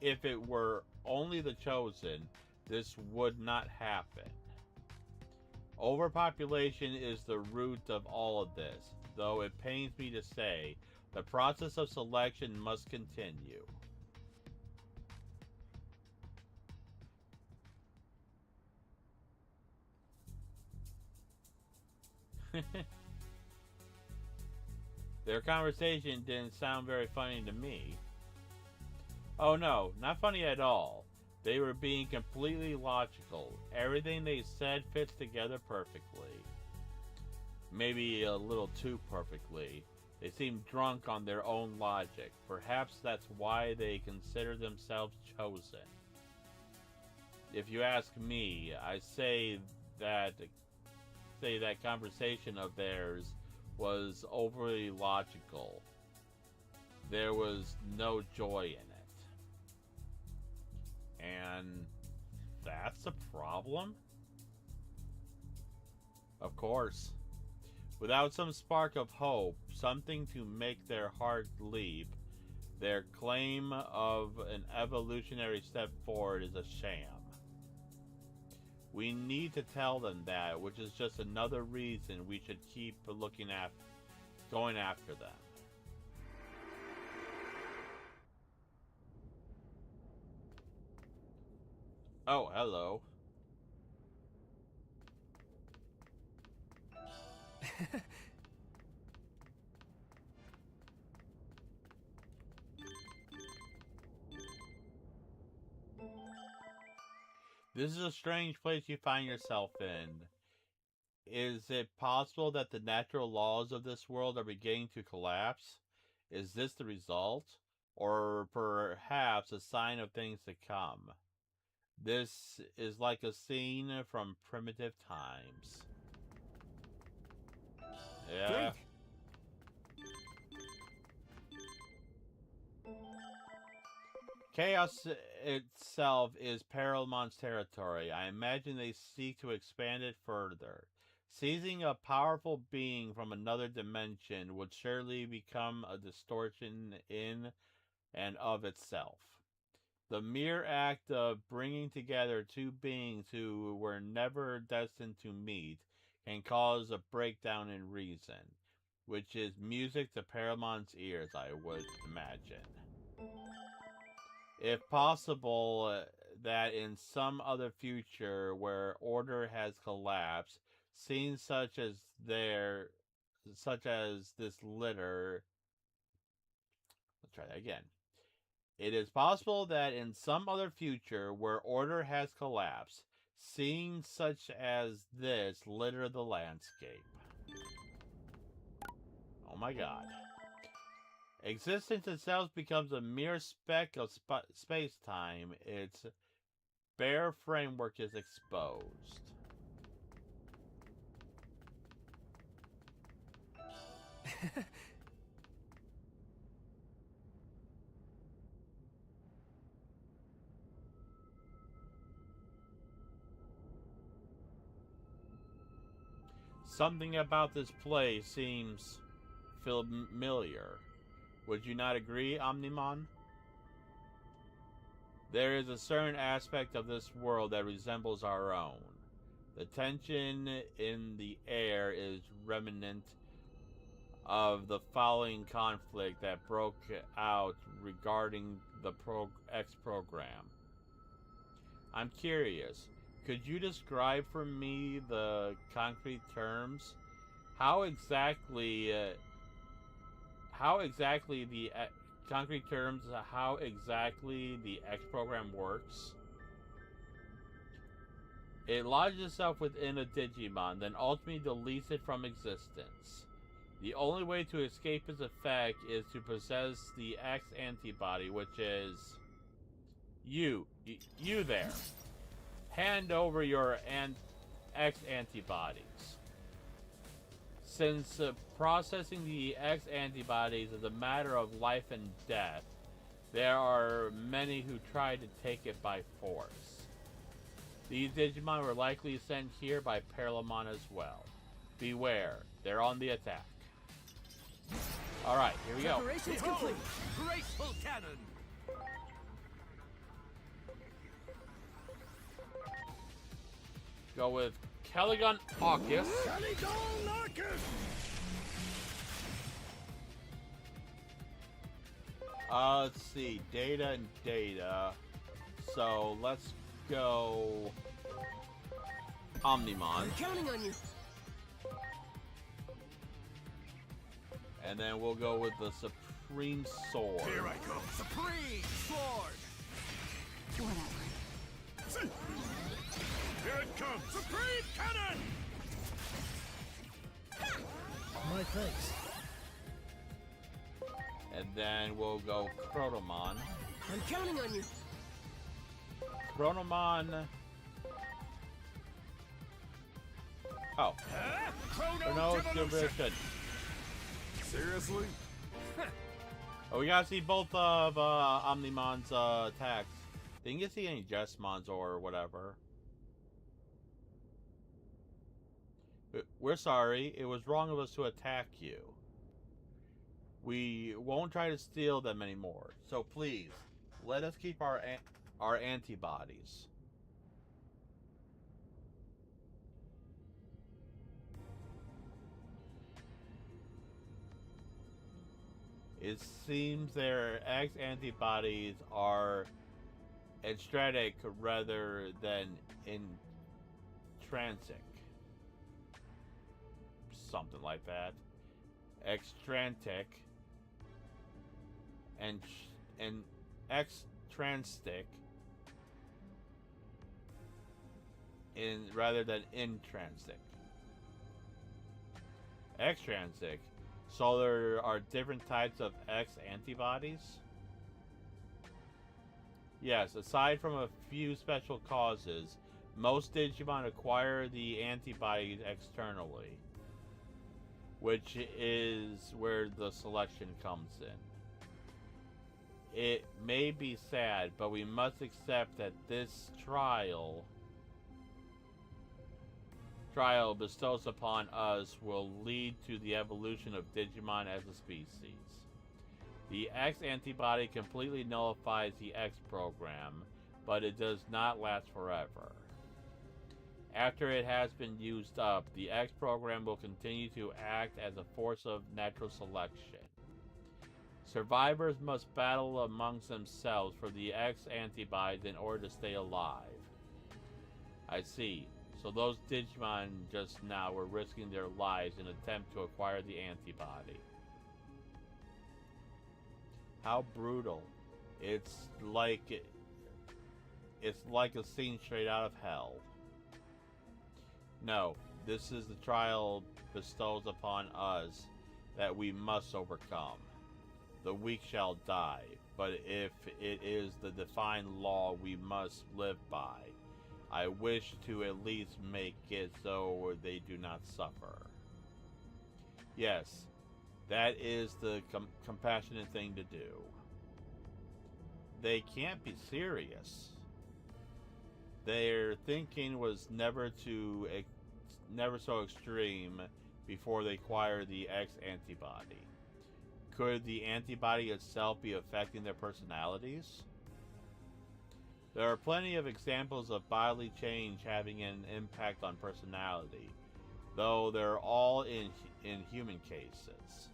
the chosen, this would not happen. Overpopulation is the root of all of this, though it pains me to say, the process of selection must continue. Their conversation didn't sound very funny to me. Oh no, not funny at all. They were being completely logical. Everything they said fits together perfectly. Maybe a little too perfectly. They seemed drunk on their own logic. Perhaps that's why they consider themselves chosen. If you ask me, I say that conversation of theirs was overly logical. There was no joy in it. And that's a problem? Of course. Without some spark of hope, something to make their heart leap, their claim of an evolutionary step forward is a sham. We need to tell them that, which is just another reason we should keep going after them. Oh, hello. This is a strange place you find yourself in. Is it possible that the natural laws of this world are beginning to collapse? Is this the result? Or perhaps a sign of things to come? This is like a scene from primitive times. Yeah. Great. Chaos itself is Paralmon's territory. I imagine they seek to expand it further. Seizing a powerful being from another dimension would surely become a distortion in and of itself. The mere act of bringing together two beings who were never destined to meet can cause a breakdown in reason, which is music to Paralmon's ears, I would imagine. If possible, that in some other future where order has collapsed, scenes such as this litter. Let's try that again. It is possible that in some other future where order has collapsed, scenes such as this litter the landscape. Oh my god. Existence itself becomes a mere speck of space-time. Its bare framework is exposed. Something about this place seems familiar. Would you not agree, Omnimon? There is a certain aspect of this world that resembles our own. The tension in the air is remnant of the following conflict that broke out regarding the X program. I'm curious, could you describe for me the concrete terms? How exactly the concrete terms how exactly the X program works? It lodges itself within a Digimon, then ultimately deletes it from existence. The only way to escape its effect is to possess the X antibody, which is you there. Hand over your X antibodies. Since processing the X antibodies is a matter of life and death, there are many who try to take it by force. These Digimon were likely sent here by Paralamon as well. Beware, they're on the attack. Alright, here we go. Preparations complete. Graceful cannon. Go with Caligon Arcus. Caligon Arcus! Let's see, data and data. So let's go Omnimon. I'm counting on you. And then we'll go with the Supreme Sword. Here I come. Supreme Sword. Whatever. Here it comes. Supreme Cannon! My thanks. And then we'll go Chronomon. I'm counting on you. Chronomon. Oh. Chrono Division. Seriously? Oh, we gotta see both of Omnimon's attacks. Didn't get to see any Jessmons or whatever. We're sorry. It was wrong of us to attack you. We won't try to steal them anymore. So please, let us keep our antibodies. It seems their X antibodies are extrinsic rather than intrinsic. Something like that. Extrinsic and extrinsic rather than intrinsic. Extrinsic. So there are different types of X antibodies? Yes, aside from a few special causes, most Digimon acquire the antibodies externally, which is where the selection comes in. It may be sad, but we must accept that this trial bestows upon us will lead to the evolution of Digimon as a species. The X antibody completely nullifies the X program, but it does not last forever. After it has been used up, the X program will continue to act as a force of natural selection. Survivors must battle amongst themselves for the X antibodies in order to stay alive. I see. So those Digimon just now were risking their lives in an attempt to acquire the antibody. How brutal. It's like a scene straight out of hell. No, this is the trial bestows upon us that we must overcome. The weak shall die, but if it is the defined law we must live by, I wish to at least make it so they do not suffer. Yes, that is the compassionate thing to do. They can't be serious. Their thinking was never so extreme before they acquired the X antibody. Could the antibody itself be affecting their personalities? There are plenty of examples of bodily change having an impact on personality, though they're all in human cases.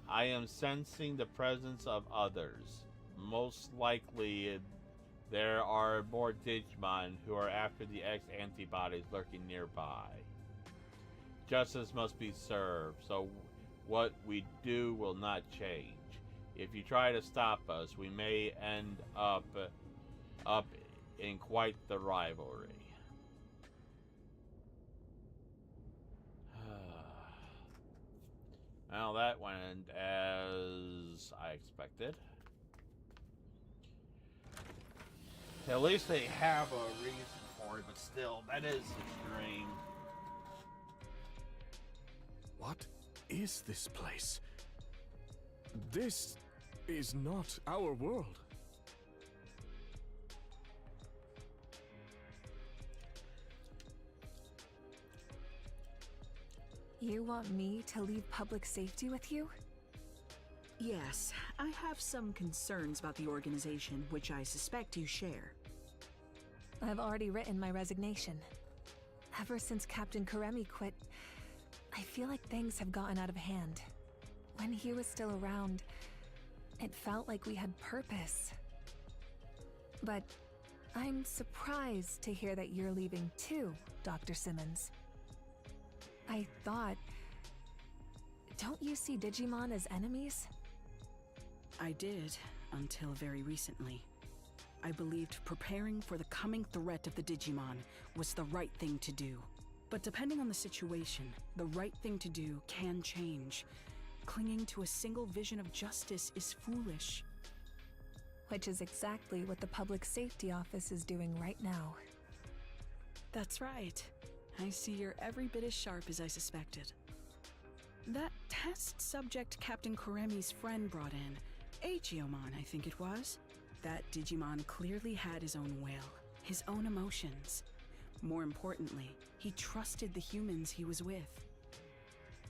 I am sensing the presence of others. Most likely, there are more Digimon who are after the X antibodies lurking nearby. Justice must be served, so what we do will not change. If you try to stop us, we may end up in quite the rivalry. Well, that went as I expected. At least they have a reason for it, but still, that is extreme. What is this place? This is not our world. You want me to leave public safety with you? Yes, I have some concerns about the organization, which I suspect you share. I've already written my resignation. Ever since Captain Karemi quit, I feel like things have gotten out of hand. When he was still around, it felt like we had purpose. But I'm surprised to hear that you're leaving too, Dr. Simmons. I thought... Don't you see Digimon as enemies? I did, until very recently. I believed preparing for the coming threat of the Digimon was the right thing to do. But depending on the situation, the right thing to do can change. Clinging to a single vision of justice is foolish. Which is exactly what the Public Safety Office is doing right now. That's right. I see you're every bit as sharp as I suspected. That test subject Captain Karemi's friend brought in, Agiomon, I think it was. That Digimon clearly had his own will, his own emotions. More importantly, he trusted the humans he was with.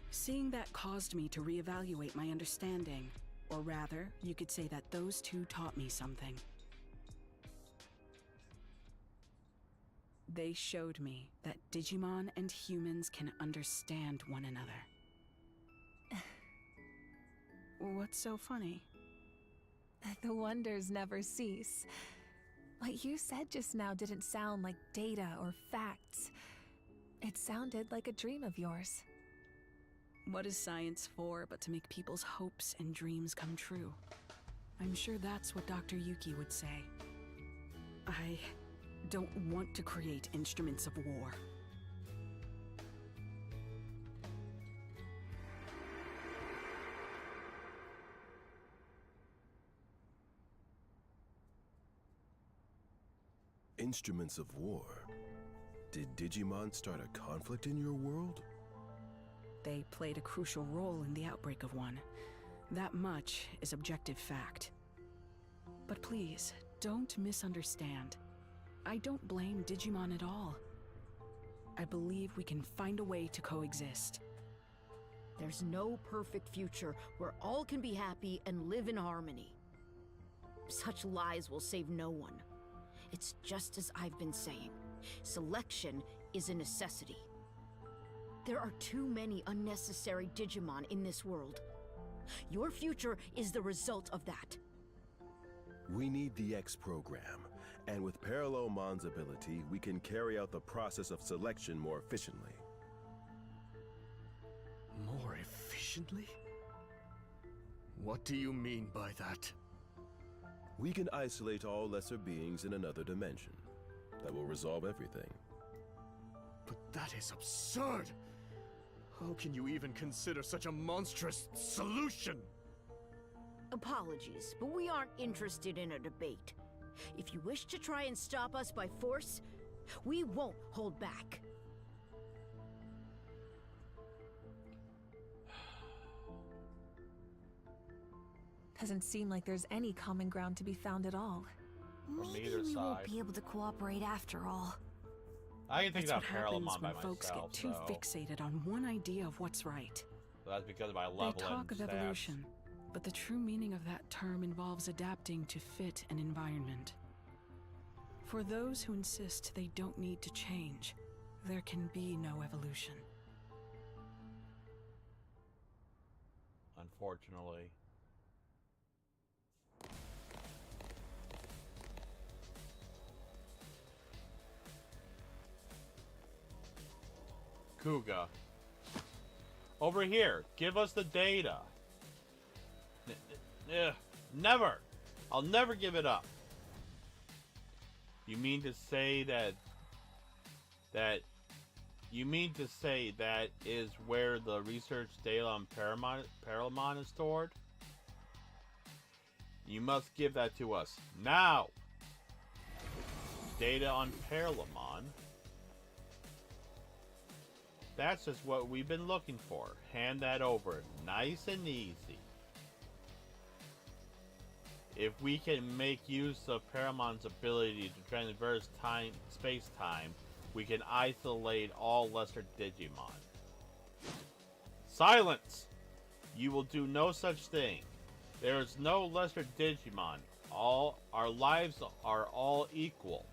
Seeing that caused me to reevaluate my understanding, or rather, you could say that those two taught me something. They showed me that Digimon and humans can understand one another. What's so funny? The wonders never cease. What you said just now didn't sound like data or facts. It sounded like a dream of yours. What is science for but to make people's hopes and dreams come true? I'm sure that's what Dr. Yuki would say. I don't want to create instruments of war. Instruments of war? Did Digimon start a conflict in your world? They played a crucial role in the outbreak of one. That much is objective fact. But please, don't misunderstand. I don't blame Digimon at all. I believe we can find a way to coexist. There's no perfect future where all can be happy and live in harmony. Such lies will save no one. It's just as I've been saying. Selection is a necessity. There are too many unnecessary Digimon in this world. Your future is the result of that. We need the X program, and with Parallelmon's ability, we can carry out the process of selection more efficiently. More efficiently? What do you mean by that? We can isolate all lesser beings in another dimension. That will resolve everything. But that is absurd! How can you even consider such a monstrous solution? Apologies, but we aren't interested in a debate. If you wish to try and stop us by force, we won't hold back. Doesn't seem like there's any common ground to be found at all. Maybe either we won't side. be able to cooperate after all. I can think That's about what happens Paralamon by when folks myself, get too so fixated on one idea of what's right. that's because of my level They talk and of stats. evolution, but the true meaning of that term involves adapting to fit an environment. For those who insist they don't need to change, there can be no evolution. Unfortunately. Kuga. Over here. Give us the data. Never. I'll never give it up. You mean to say that is where the research data on Paralamon is stored? You must give that to us now. Data on Paralamon. That's just what we've been looking for. Hand that over. Nice and easy. If we can make use of Paramon's ability to traverse space-time, we can isolate all lesser Digimon. Silence! You will do no such thing. There is no lesser Digimon. All our lives are all equal.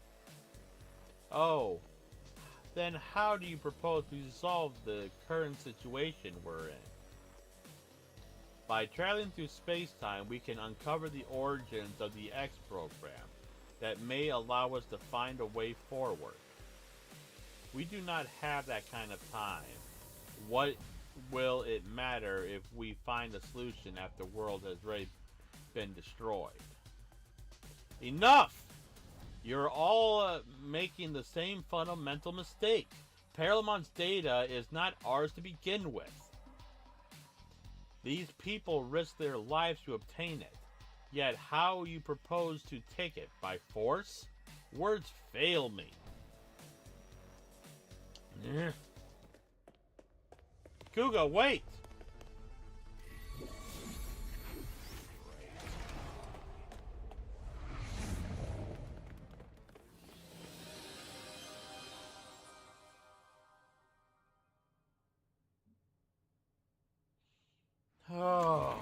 Oh, then how do you propose to resolve the current situation we're in? By traveling through space-time, we can uncover the origins of the X program that may allow us to find a way forward. We do not have that kind of time. What will it matter if we find a solution after the world has already been destroyed? Enough! You're all making the same fundamental mistake. Paralamon's data is not ours to begin with. These people risk their lives to obtain it. Yet how you propose to take it? By force? Words fail me. Kuga, wait! Oh,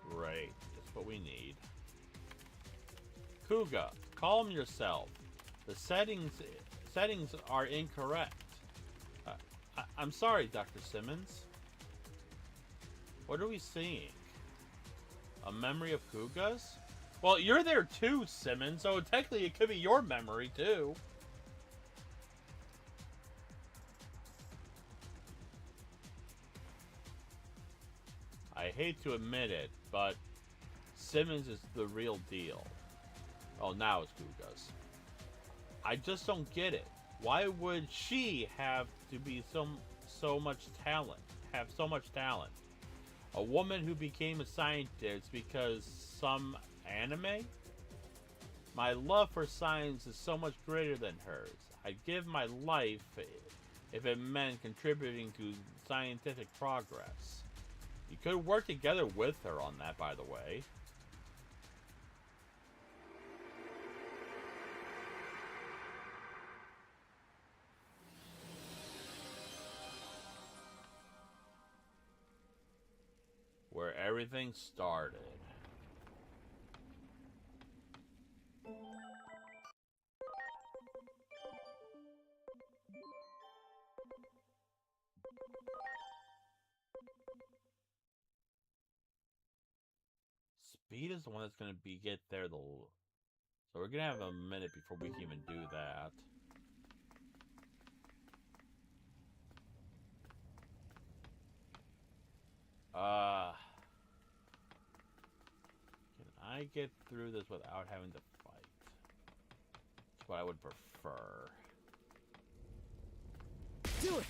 great. That's what we need. Kuga, calm yourself. The settings are incorrect. I'm sorry, Dr. Simmons. What are we seeing? A memory of Kuga's? Well, you're there too, Simmons, so technically it could be your memory too. I hate to admit it, but Simmons is the real deal. Oh, now it's Kuga's. I just don't get it. Why would she have to be so much talent? Have so much talent? A woman who became a scientist because some anime? My love for science is so much greater than hers. I'd give my life if it meant contributing to scientific progress. You could work together with her on that, by the way. Where everything started. Speed is the one that's going to get there so we're going to have a minute before we can even do that. I get through this without having to fight? That's what I would prefer. Do it!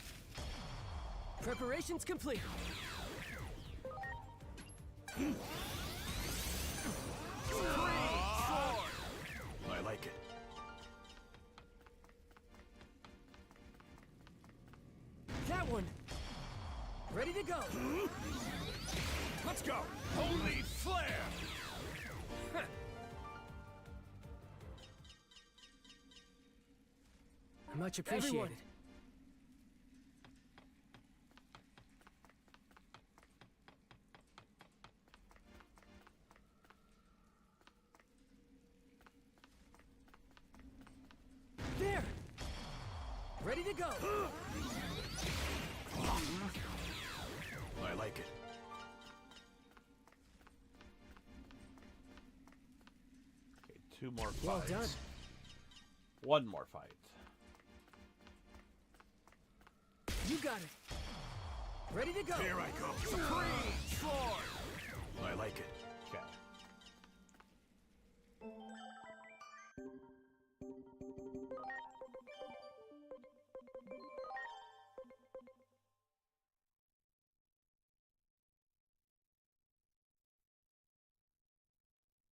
Preparations complete. I like it. That one. Ready to go. Let's go! Holy flare! Much appreciated. Everyone. There! Ready to go! I like it. Okay, 2 more fights. Well done. 1 more fight. You got it. Ready to go. Here I go. Supreme Sword! I like it. Okay.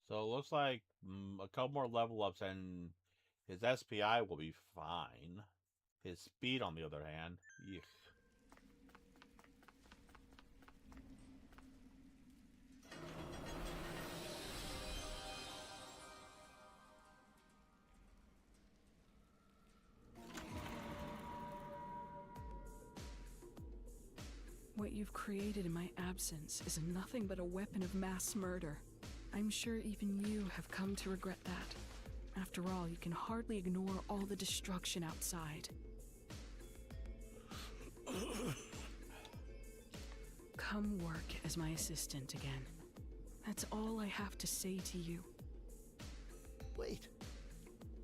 So it looks like a couple more level ups and his SPI will be fine. His speed, on the other hand, yuck. What you've created in my absence is nothing but a weapon of mass murder. I'm sure even you have come to regret that. After all, you can hardly ignore all the destruction outside. Come work as my assistant again. That's all I have to say to you. Wait.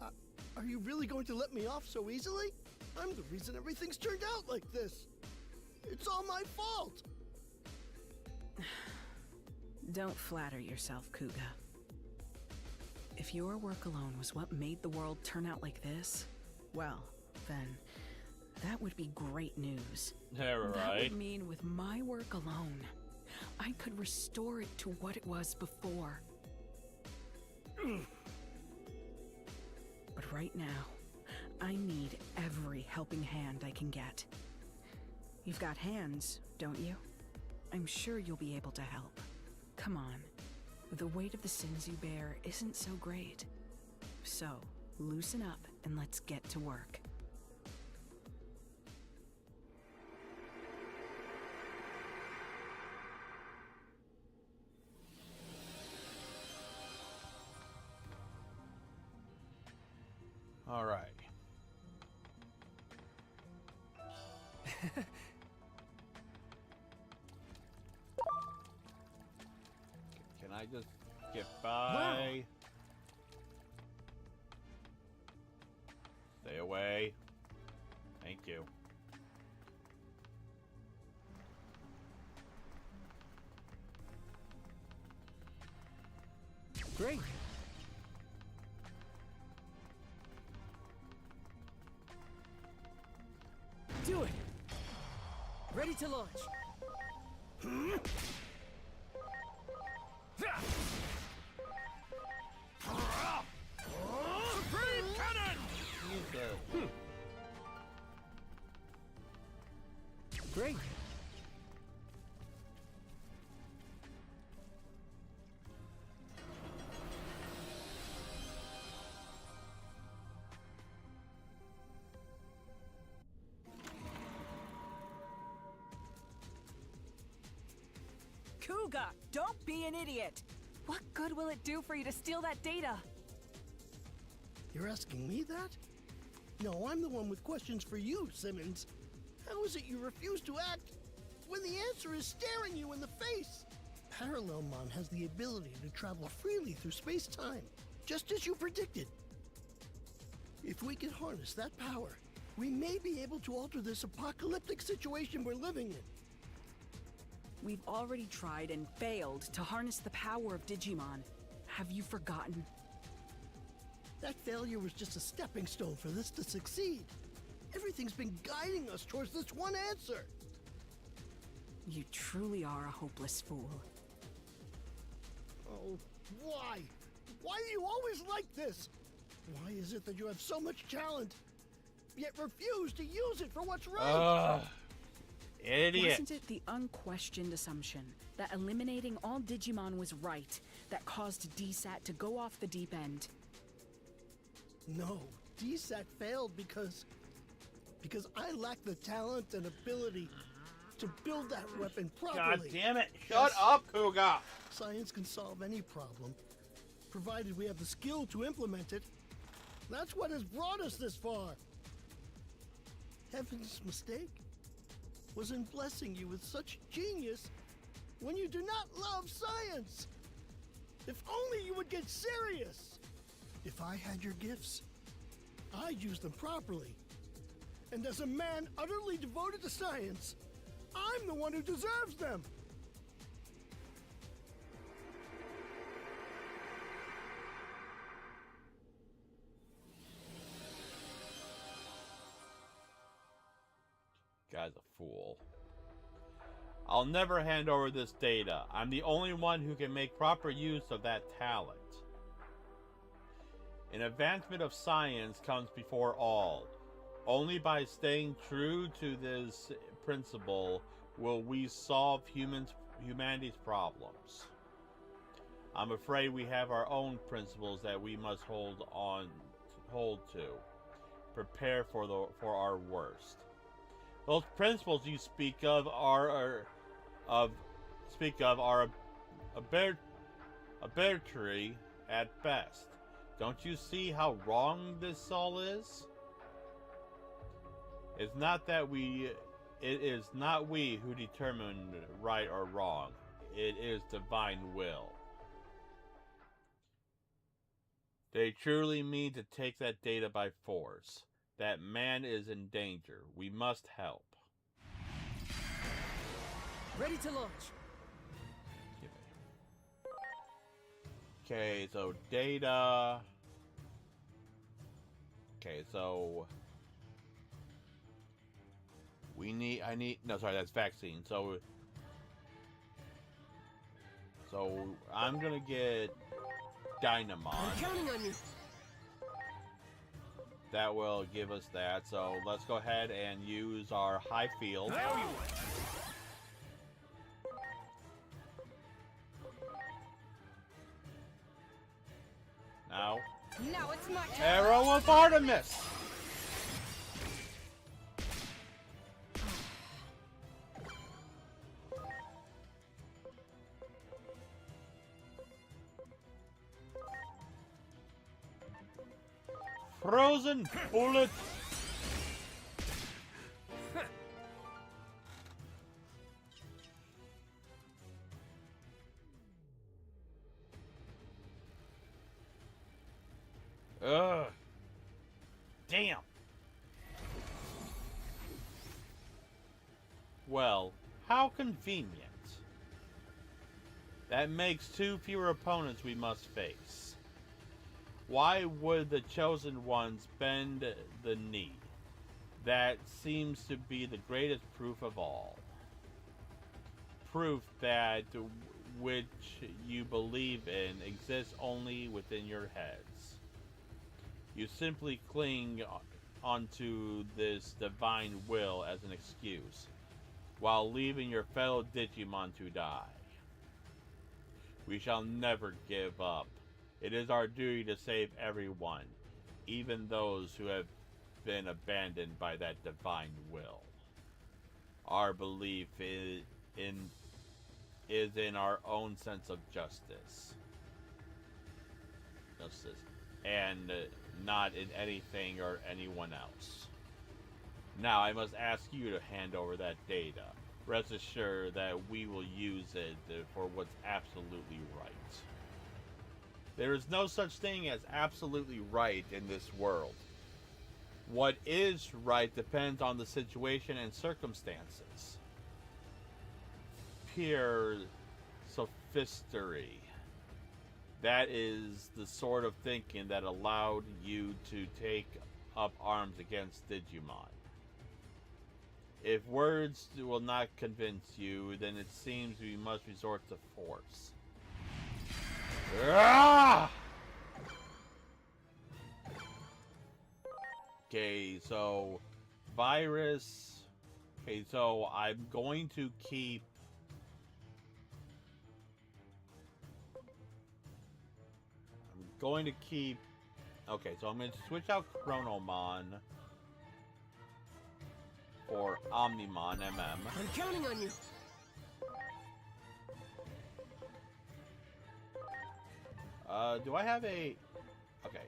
Are you really going to let me off so easily? I'm the reason everything's turned out like this. It's all my fault. Don't flatter yourself, Kuga. If your work alone was what made the world turn out like this, well, then that would be great news. Yeah, right. That would mean with my work alone, I could restore it to what it was before. But right now, I need every helping hand I can get. You've got hands, don't you? I'm sure you'll be able to help. Come on. The weight of the sins you bear isn't so great. So, loosen up and let's get to work. All right. Can I just get by? Stay away. Thank you. Great. Do it. Ready to launch. Supreme Cannon! Great. Kuga, don't be an idiot! What good will it do for you to steal that data? You're asking me that? No, I'm the one with questions for you, Simmons. How is it you refuse to act when the answer is staring you in the face? Parallelmon has the ability to travel freely through space-time, just as you predicted. If we can harness that power, we may be able to alter this apocalyptic situation we're living in. We've already tried and failed to harness the power of Digimon. Have you forgotten? That failure was just a stepping stone for this to succeed. Everything's been guiding us towards this one answer. You truly are a hopeless fool. Oh, why? Why are you always like this? Why is it that you have so much talent, yet refuse to use it for what's right? Idiot. Wasn't it the unquestioned assumption that eliminating all Digimon was right that caused DSAT to go off the deep end? No, DSAT failed because I lack the talent and ability to build that weapon properly. God damn it. Shut up, Kuga. Science can solve any problem, provided we have the skill to implement it. That's what has brought us this far. Heaven's mistake was in blessing you with such genius when you do not love science. If only you would get serious. If I had your gifts, I'd use them properly. And as a man utterly devoted to science, I'm the one who deserves them. Guy's a fool. I'll never hand over this data. I'm the only one who can make proper use of that talent. An advancement of science comes before all. Only by staying true to this principle will we solve humanity's problems. I'm afraid we have our own principles that we must hold to. Prepare for our worst. Those principles you speak of are arbitrary at best. Don't you see how wrong this all is? It is not we who determine right or wrong. It is divine will. They truly mean to take that data by force. That man is in danger. We must help. Ready to launch. Okay, so data. Okay, so that's vaccine. So I'm gonna get Dynamon. I'm counting on you. That will give us that. So let's go ahead and use our high field. Now it's my turn. Arrow of Artemis. Frozen bullet. Ugh. Damn. Well, how convenient. That makes 2 fewer opponents we must face. Why would the chosen ones bend the knee? That seems to be the greatest proof of all. Proof that which you believe in exists only within your heads. You simply cling onto this divine will as an excuse, while leaving your fellow Digimon to die. We shall never give up. It is our duty to save everyone, even those who have been abandoned by that divine will. Our belief is in our own sense of justice, and not in anything or anyone else. Now I must ask you to hand over that data. Rest assured that we will use it for what's absolutely right. There is no such thing as absolutely right in this world. What is right depends on the situation and circumstances. Pure sophistry. that is the sort of thinking that allowed you to take up arms against Digimon. If words will not convince you, then it seems we must resort to force. Ah! Okay, so virus. Okay, so I'm going to keep. Okay, so I'm going to switch out Chronomon for Omnimon MM. I'm counting on you. Do I have a... Okay.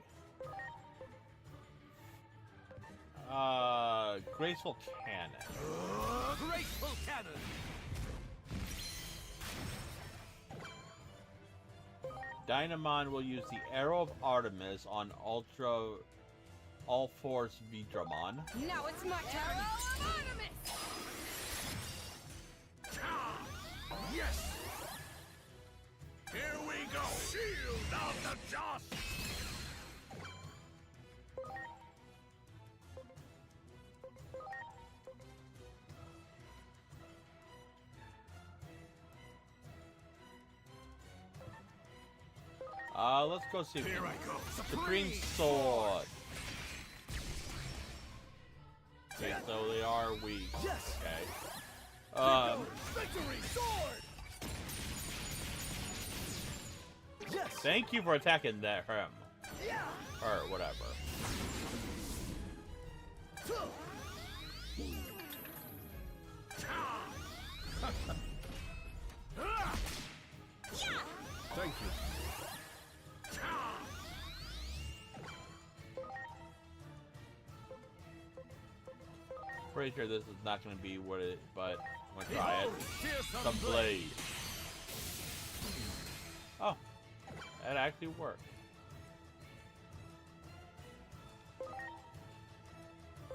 Graceful Cannon. Graceful Cannon! Dynamon will use the Arrow of Artemis on All-Force Vidramon. Now it's my turn! Yes! Here we go! Shield of the just! Let's go see. Here I go. Supreme Sword. Okay, so they are weak. Yes. Okay. Victory sword. Yes. Thank you for attacking that him. Yeah. Or whatever. Thank you. Pretty sure this is not going to be what it, but I'm going to try it. Some blade. Oh, that actually worked.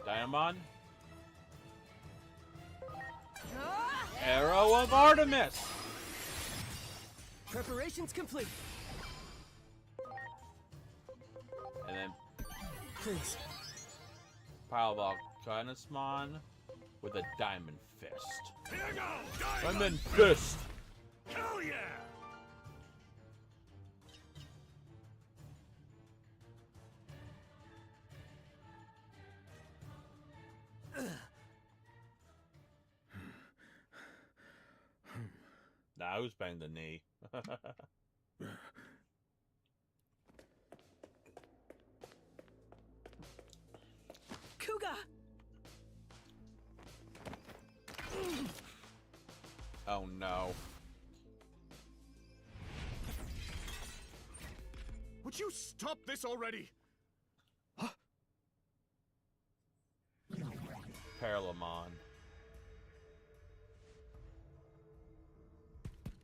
Dynamon. Arrow of Artemis. Preparations complete. And then Please. Pile Volcanismon with a Diamond Fist. Here I go. Diamond Fist. Hell yeah. Nah, who's banged the knee? Kuga! Oh no. Would you stop this already? Paralamon.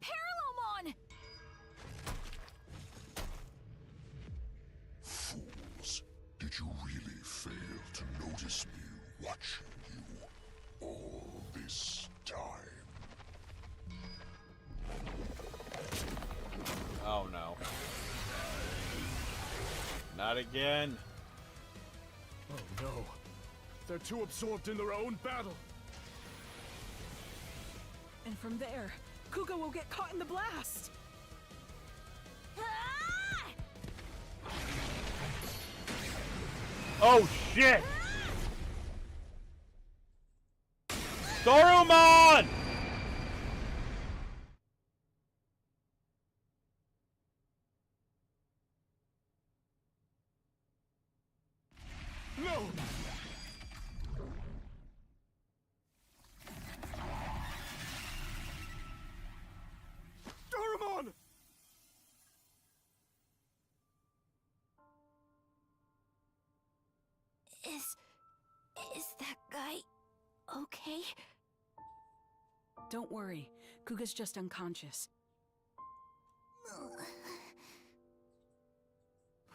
Parallelmon! Fools, did you really fail to notice me watching you all this time? Oh no. Not again. Oh no. They're too absorbed in their own battle. And from there, Kuga will get caught in the blast! Oh shit! Storumon! No! Doraemon! Is that guy okay? Don't worry, Kuga's just unconscious.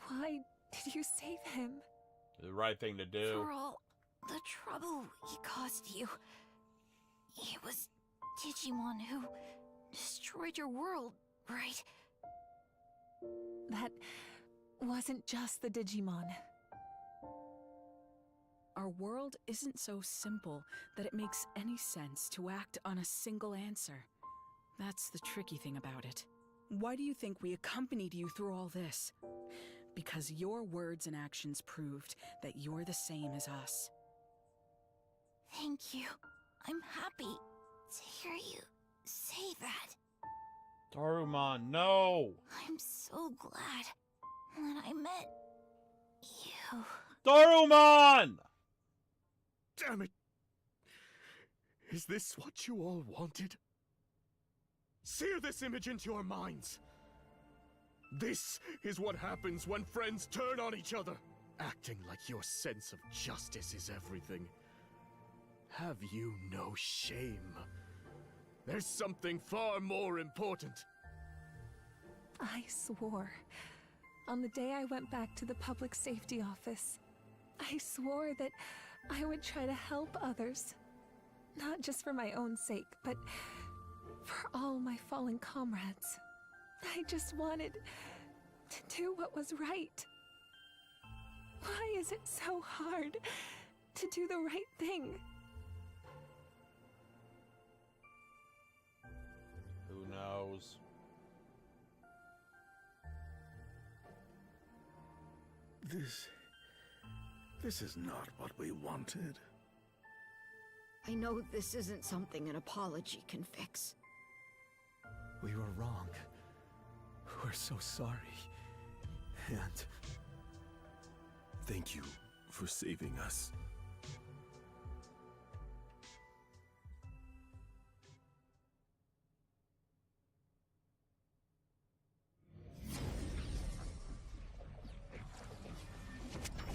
Why did you save him? The right thing to do. For all the trouble he caused you. It was Digimon who destroyed your world, right? That wasn't just the Digimon. Our world isn't so simple that it makes any sense to act on a single answer. That's the tricky thing about it. Why do you think we accompanied you through all this? Because your words and actions proved that you're the same as us. Thank you. I'm happy to hear you say that. Darumon, no! I'm so glad that I met you. Darumon! Damn it! Is this what you all wanted? Sear this image into your minds! This is what happens when friends turn on each other! Acting like your sense of justice is everything. Have you no shame? There's something far more important. I swore. On the day I went back to the public safety office, I swore that I would try to help others. Not just for my own sake, but for all my fallen comrades. I just wanted to do what was right. Why is it so hard to do the right thing? Who knows? This is not what we wanted. I know this isn't something an apology can fix. We were wrong. We're so sorry. And Thank you for saving us.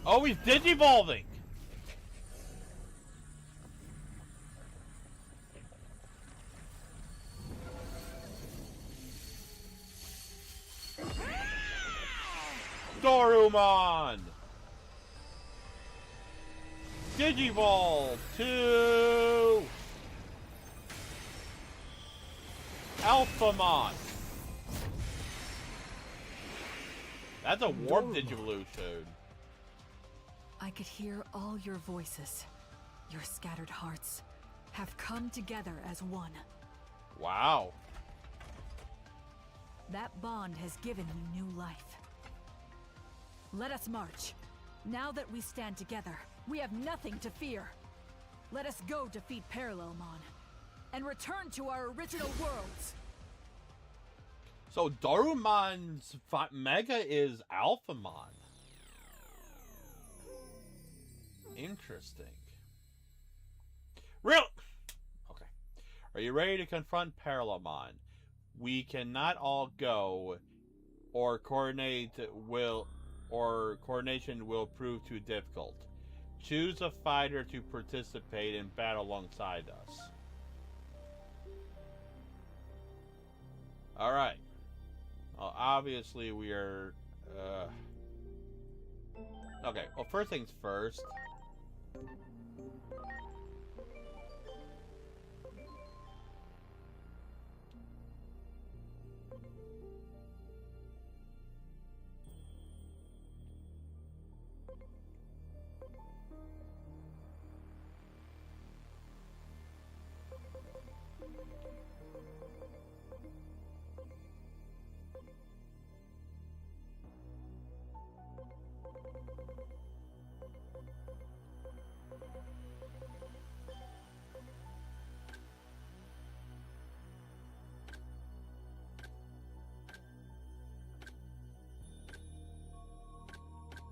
Oh, he's digivolving! Darumon! Digivolve to Alphamon. That's a warp digivolution. I could hear all your voices. Your scattered hearts have come together as one. Wow. That bond has given you new life. Let us march. Now that we stand together, we have nothing to fear. Let us go defeat Parallelmon and return to our original worlds. So Darumon's Mega is Alphamon. Interesting. Real. Okay. Are you ready to confront Parallelmon? We cannot all go, or coordination will prove too difficult. Choose a fighter to participate in battle alongside us. All right. Well, obviously we are. Okay. Well, first things first.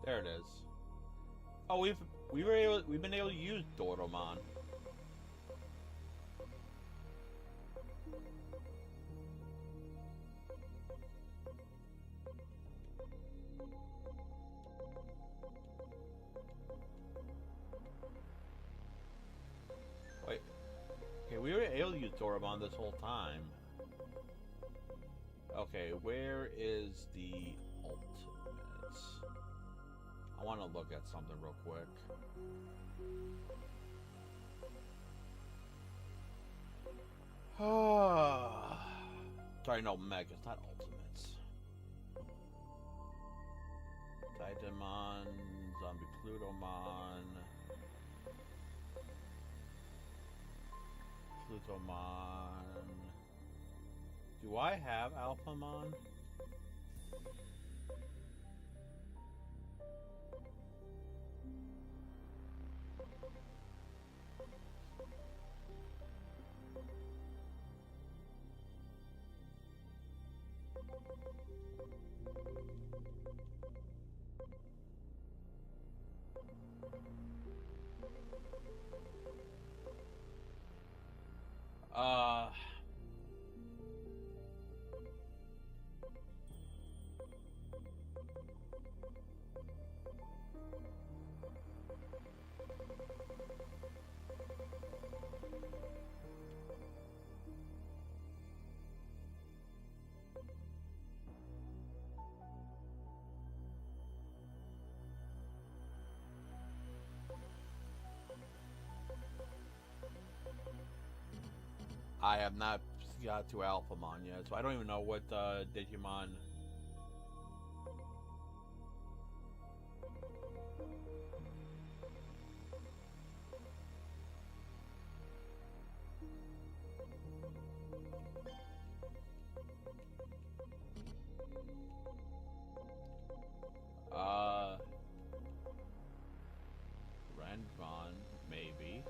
There it is. Oh, we've been able to use Doromon. Wait. Okay, we were able to use Doromon this whole time. Okay, where is the ultimates? I want to look at something real quick. Sorry, no, Megas, not ultimates. Idemon, Zombie Plutomon, Plutomon. Do I have Alphamon? Uh, I have not got to Alphamon yet, so I don't even know what Digimon. Renmon, maybe.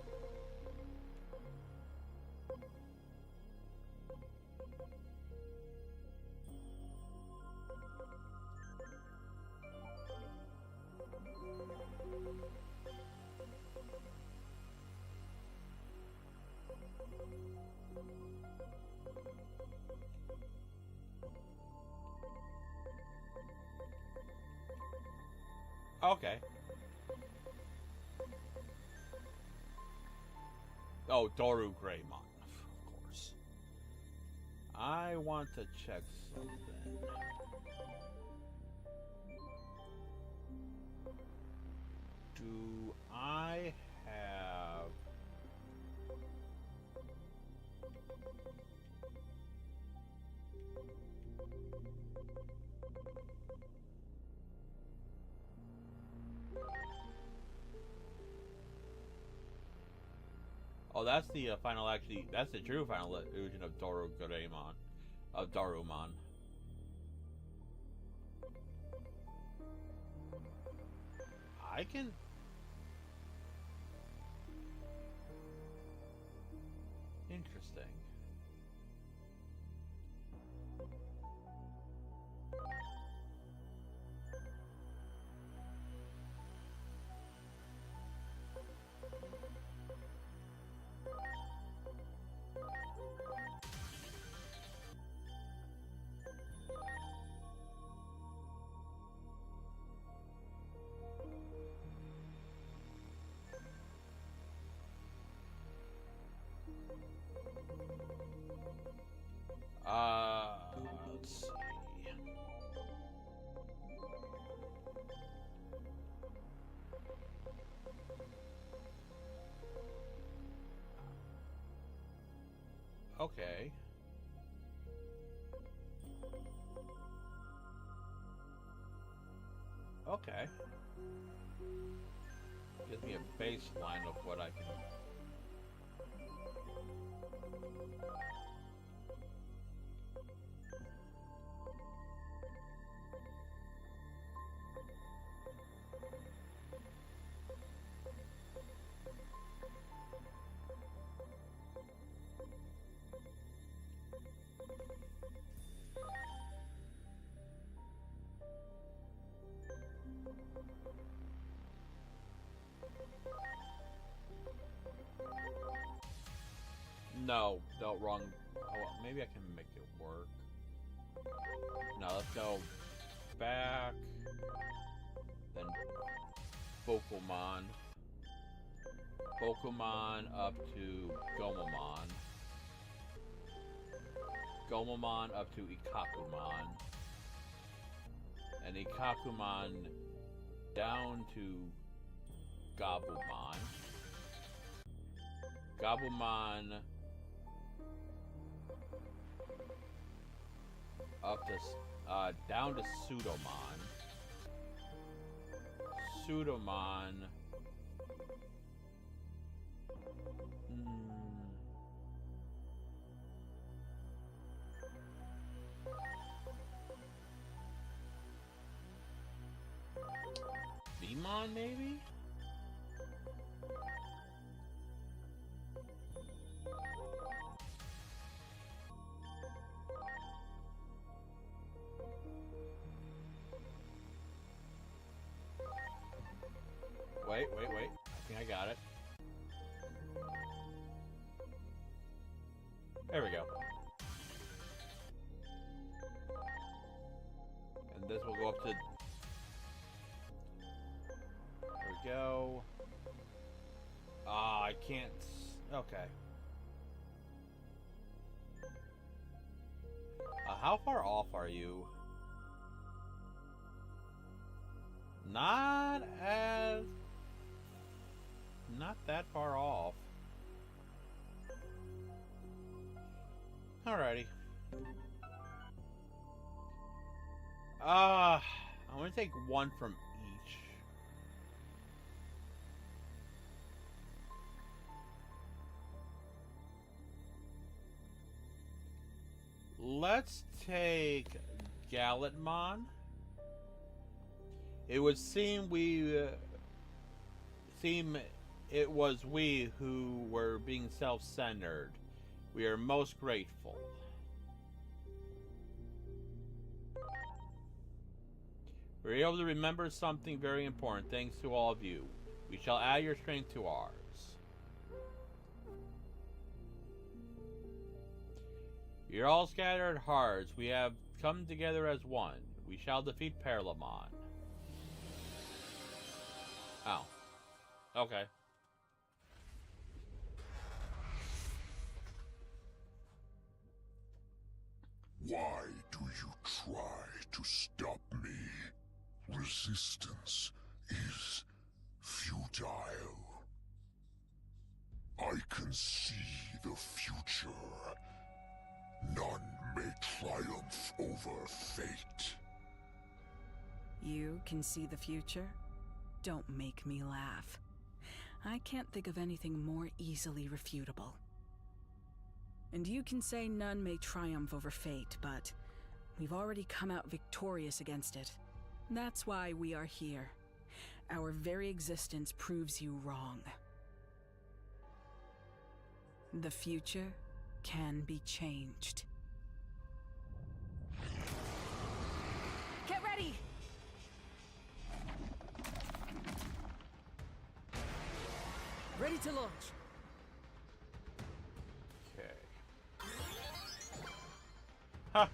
Okay. Oh, Doru Greymon, of course. I want to check something. Do I have... Oh, that's the final, actually, that's the true final illusion of Darumon. I can... Interesting. Let's see. Okay. Okay. Gives me a baseline of what I can... No, wrong. Oh, well, maybe I can make it work. Now let's go back. Then Pokemon. Pokemon up to Gomamon. Gomamon up to Ikakumon. And Ikakumon down to Gabumon. Gabumon up to down to Pseudomon. Pseudomon. Digimon, maybe? Wait. I think I got it. There we go. And this will go up to... There we go. Ah, I can't... Okay. How far off are you? Not that far off. Alrighty. I'm gonna take one from each. Let's take Galletmon. It would seem it was we who were being self-centered. We are most grateful. We're able to remember something very important thanks to all of you. We shall add your strength to ours. You're all scattered hearts. We have come together as one. We shall defeat Paralymon. Oh. Okay. Why do you try to stop me? Resistance is futile. I can see the future. None may triumph over fate. You can see the future? Don't make me laugh. I can't think of anything more easily refutable. And you can say none may triumph over fate, but we've already come out victorious against it. That's why we are here. Our very existence proves you wrong. The future can be changed. Get ready! Ready to launch. Okay. Huh.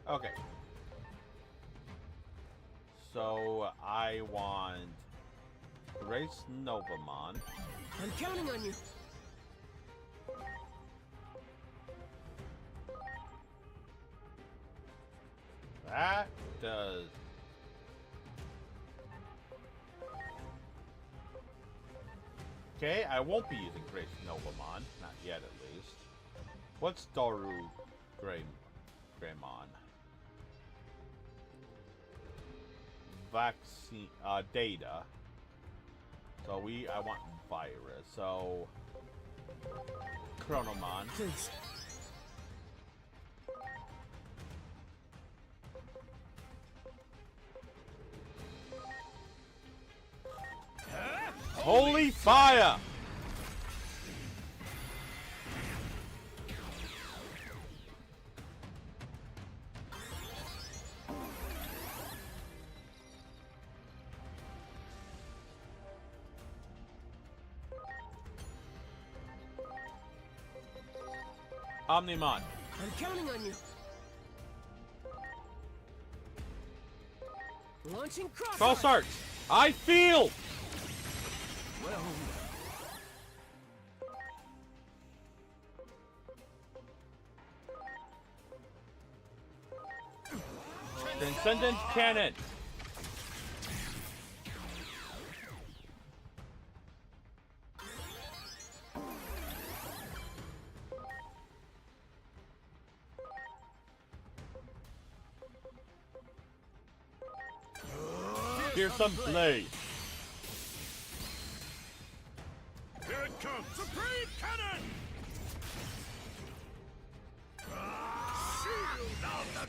Okay. So I want Grace Novamon. I'm counting on you. That does. Okay, I won't be using Grace Novamon. Not yet, at least. What's Daru Greymon? Vaccine, Data. So I want Virus. So, Chronomon. Please. Holy fire! Omnimon. I'm counting on you. Launching Cross Arts. I feel. Well. Transcendent Cannon. Fearsome blade. Here it comes! Supreme Cannon! Shield of the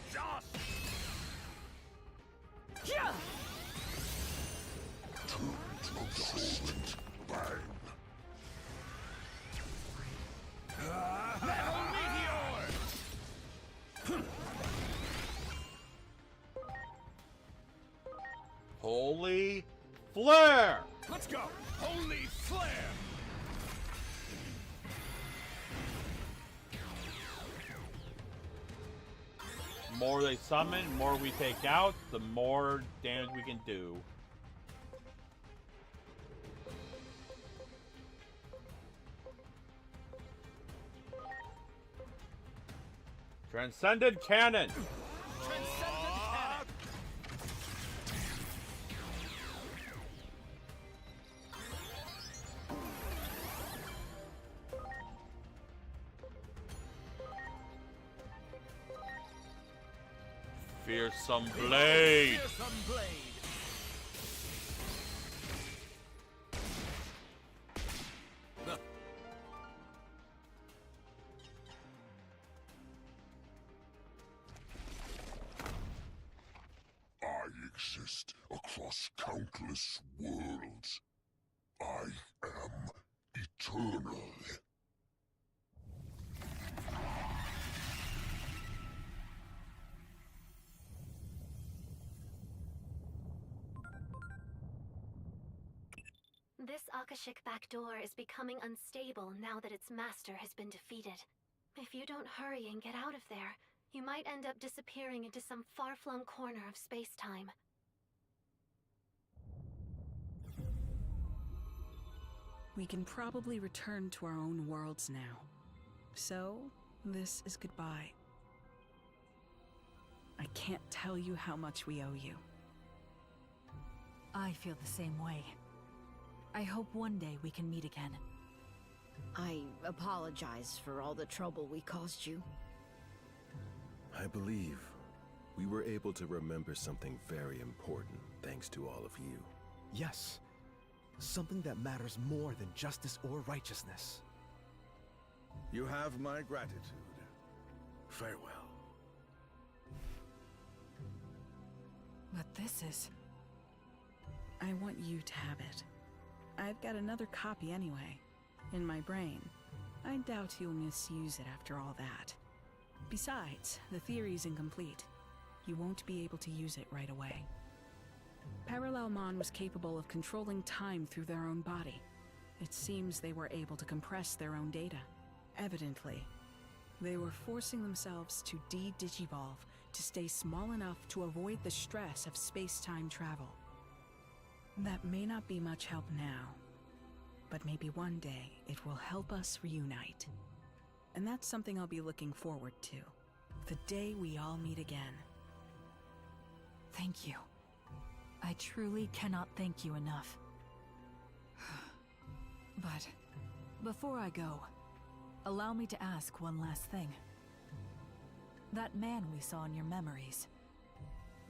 just! Turn to a silent bang. Metal Meteor! Holy flare! Let's go! Holy flare! More they summon, more we take out, the more damage we can do. Transcended Cannon! Transcendent Cannon! Fearsome blade! Fearsome blade! I exist across countless worlds. I am eternal. This Akashic back door is becoming unstable now that its master has been defeated. If you don't hurry and get out of there, you might end up disappearing into some far-flung corner of space-time. We can probably return to our own worlds now. So, this is goodbye. I can't tell you how much we owe you. I feel the same way. I hope one day we can meet again. I apologize for all the trouble we caused you. I believe we were able to remember something very important thanks to all of you. Yes. Something that matters more than justice or righteousness. You have my gratitude. Farewell. But this is... I want you to have it. I've got another copy anyway, in my brain. I doubt you'll misuse it after all that. Besides, the theory's incomplete. You won't be able to use it right away. Parallelmon was capable of controlling time through their own body. It seems they were able to compress their own data. Evidently, they were forcing themselves to de-digivolve to stay small enough to avoid the stress of space-time travel. That may not be much help now, but maybe one day it will help us reunite. And that's something I'll be looking forward to. The day we all meet again. Thank you. I truly cannot thank you enough. But before I go, allow me to ask one last thing. That man we saw in your memories,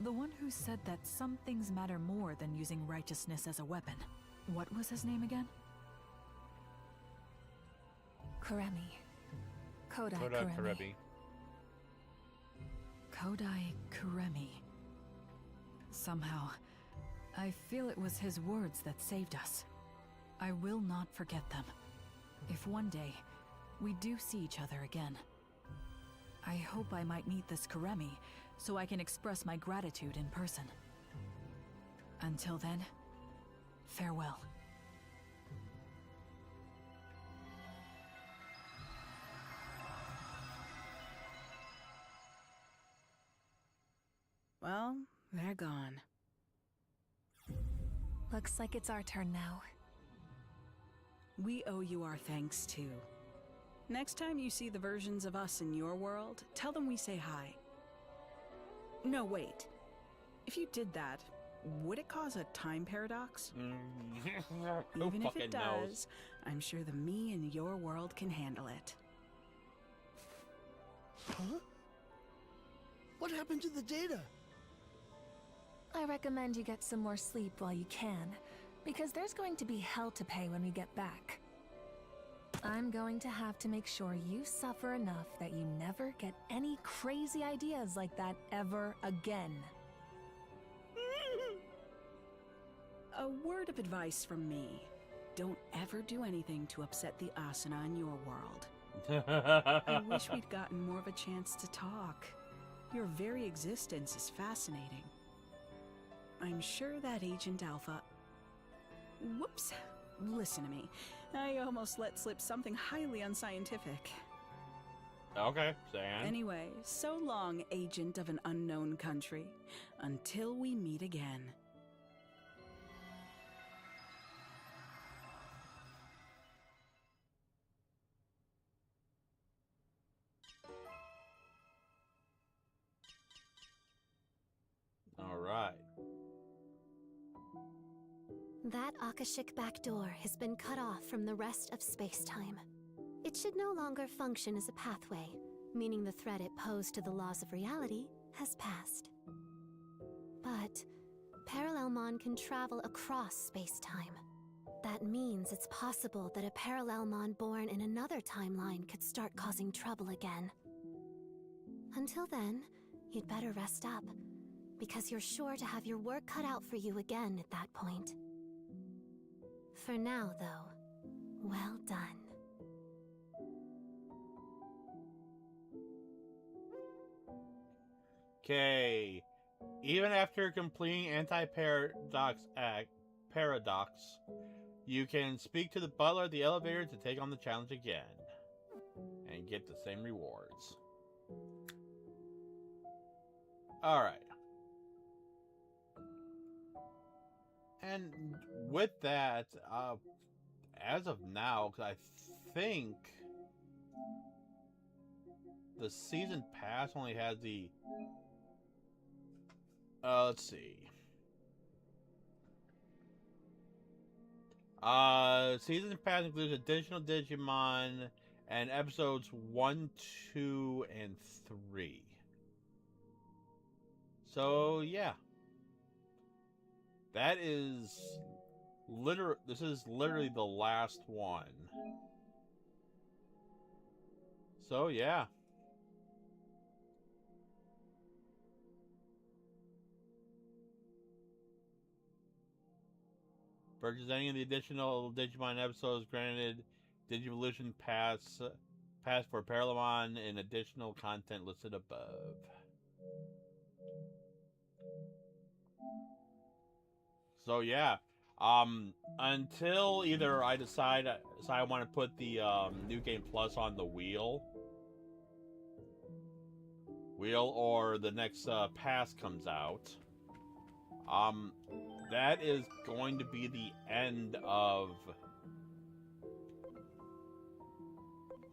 the one who said that some things matter more than using righteousness as a weapon, what was his name again? Kuremi. Kodai Kodai Kuremi. Kodai Kuremi. Somehow, I feel it was his words that saved us. I will not forget them. If one day, we do see each other again, I hope I might meet this Kuremi so I can express my gratitude in person. Until then, farewell. Well, they're gone. Looks like it's our turn now. We owe you our thanks too. Next time you see the versions of us in your world, tell them we say hi. No, wait. If you did that, would it cause a time paradox? Who Even if fucking it knows? does, I'm sure the me in your world can handle it. Huh? What happened to the data? I recommend you get some more sleep while you can, because there's going to be hell to pay when we get back. I'm going to have to make sure you suffer enough that you never get any crazy ideas like that ever again. A word of advice from me. Don't ever do anything to upset the Asuna in your world. I wish we'd gotten more of a chance to talk. Your very existence is fascinating. I'm sure that Agent Alpha... Whoops. Listen to me. I almost let slip something highly unscientific. Okay, Sam. Anyway, so long, agent of an unknown country. Until we meet again. All right. That Akashic back door has been cut off from the rest of space-time. It should no longer function as a pathway, meaning the threat it posed to the laws of reality has passed. But Parallelmon can travel across space-time. That means it's possible that a Parallelmon born in another timeline could start causing trouble again. Until then, you'd better rest up, because you're sure to have your work cut out for you again at that point. For now, though, well done. Okay. Even after completing paradox, you can speak to the butler at the elevator to take on the challenge again. And get the same rewards. Alright. And with that, as of now, because I think the season pass only has the... let's see. Season pass includes additional Digimon and episodes 1, 2, and 3. So, yeah. That is this is literally the last one. So, yeah. Purchase any of the additional Digimon episodes granted Digivolution pass for Parallelmon and additional content listed above. So yeah, until either I decide I want to put the New Game Plus on the wheel, or the next pass comes out, that is going to be the end of.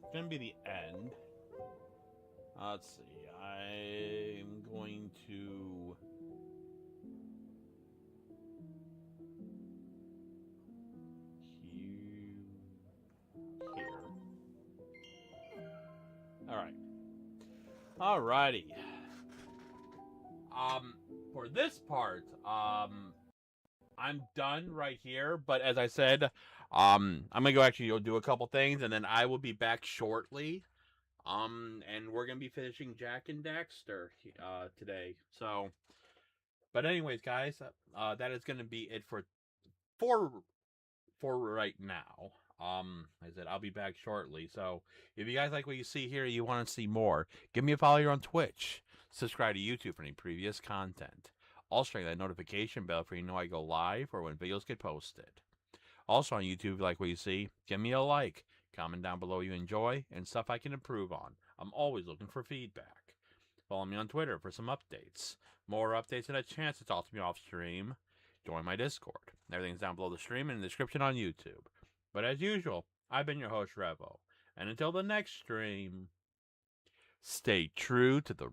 It's going to be the end. Let's see. I'm going to. Here. Alright. Alrighty. For this part, I'm done right here, but as I said, I'm gonna go do a couple things, and then I will be back shortly. And we're gonna be finishing Jack and Daxter today. So, but anyways, guys, that is gonna be it for right now. Like I said, I'll be back shortly. So if you guys like what you see here, you want to see more, give me a follow here on Twitch. Subscribe to YouTube for any previous content. Also, ring that notification bell for you know I go live or when videos get posted. Also on YouTube, if you like what you see, give me a like. Comment down below you enjoy and stuff I can improve on. I'm always looking for feedback. Follow me on Twitter for some updates. More updates and a chance to talk to me off stream. Join my Discord. Everything's down below the stream and in the description on YouTube. But as usual, I've been your host, Revo. And until the next stream, stay true to the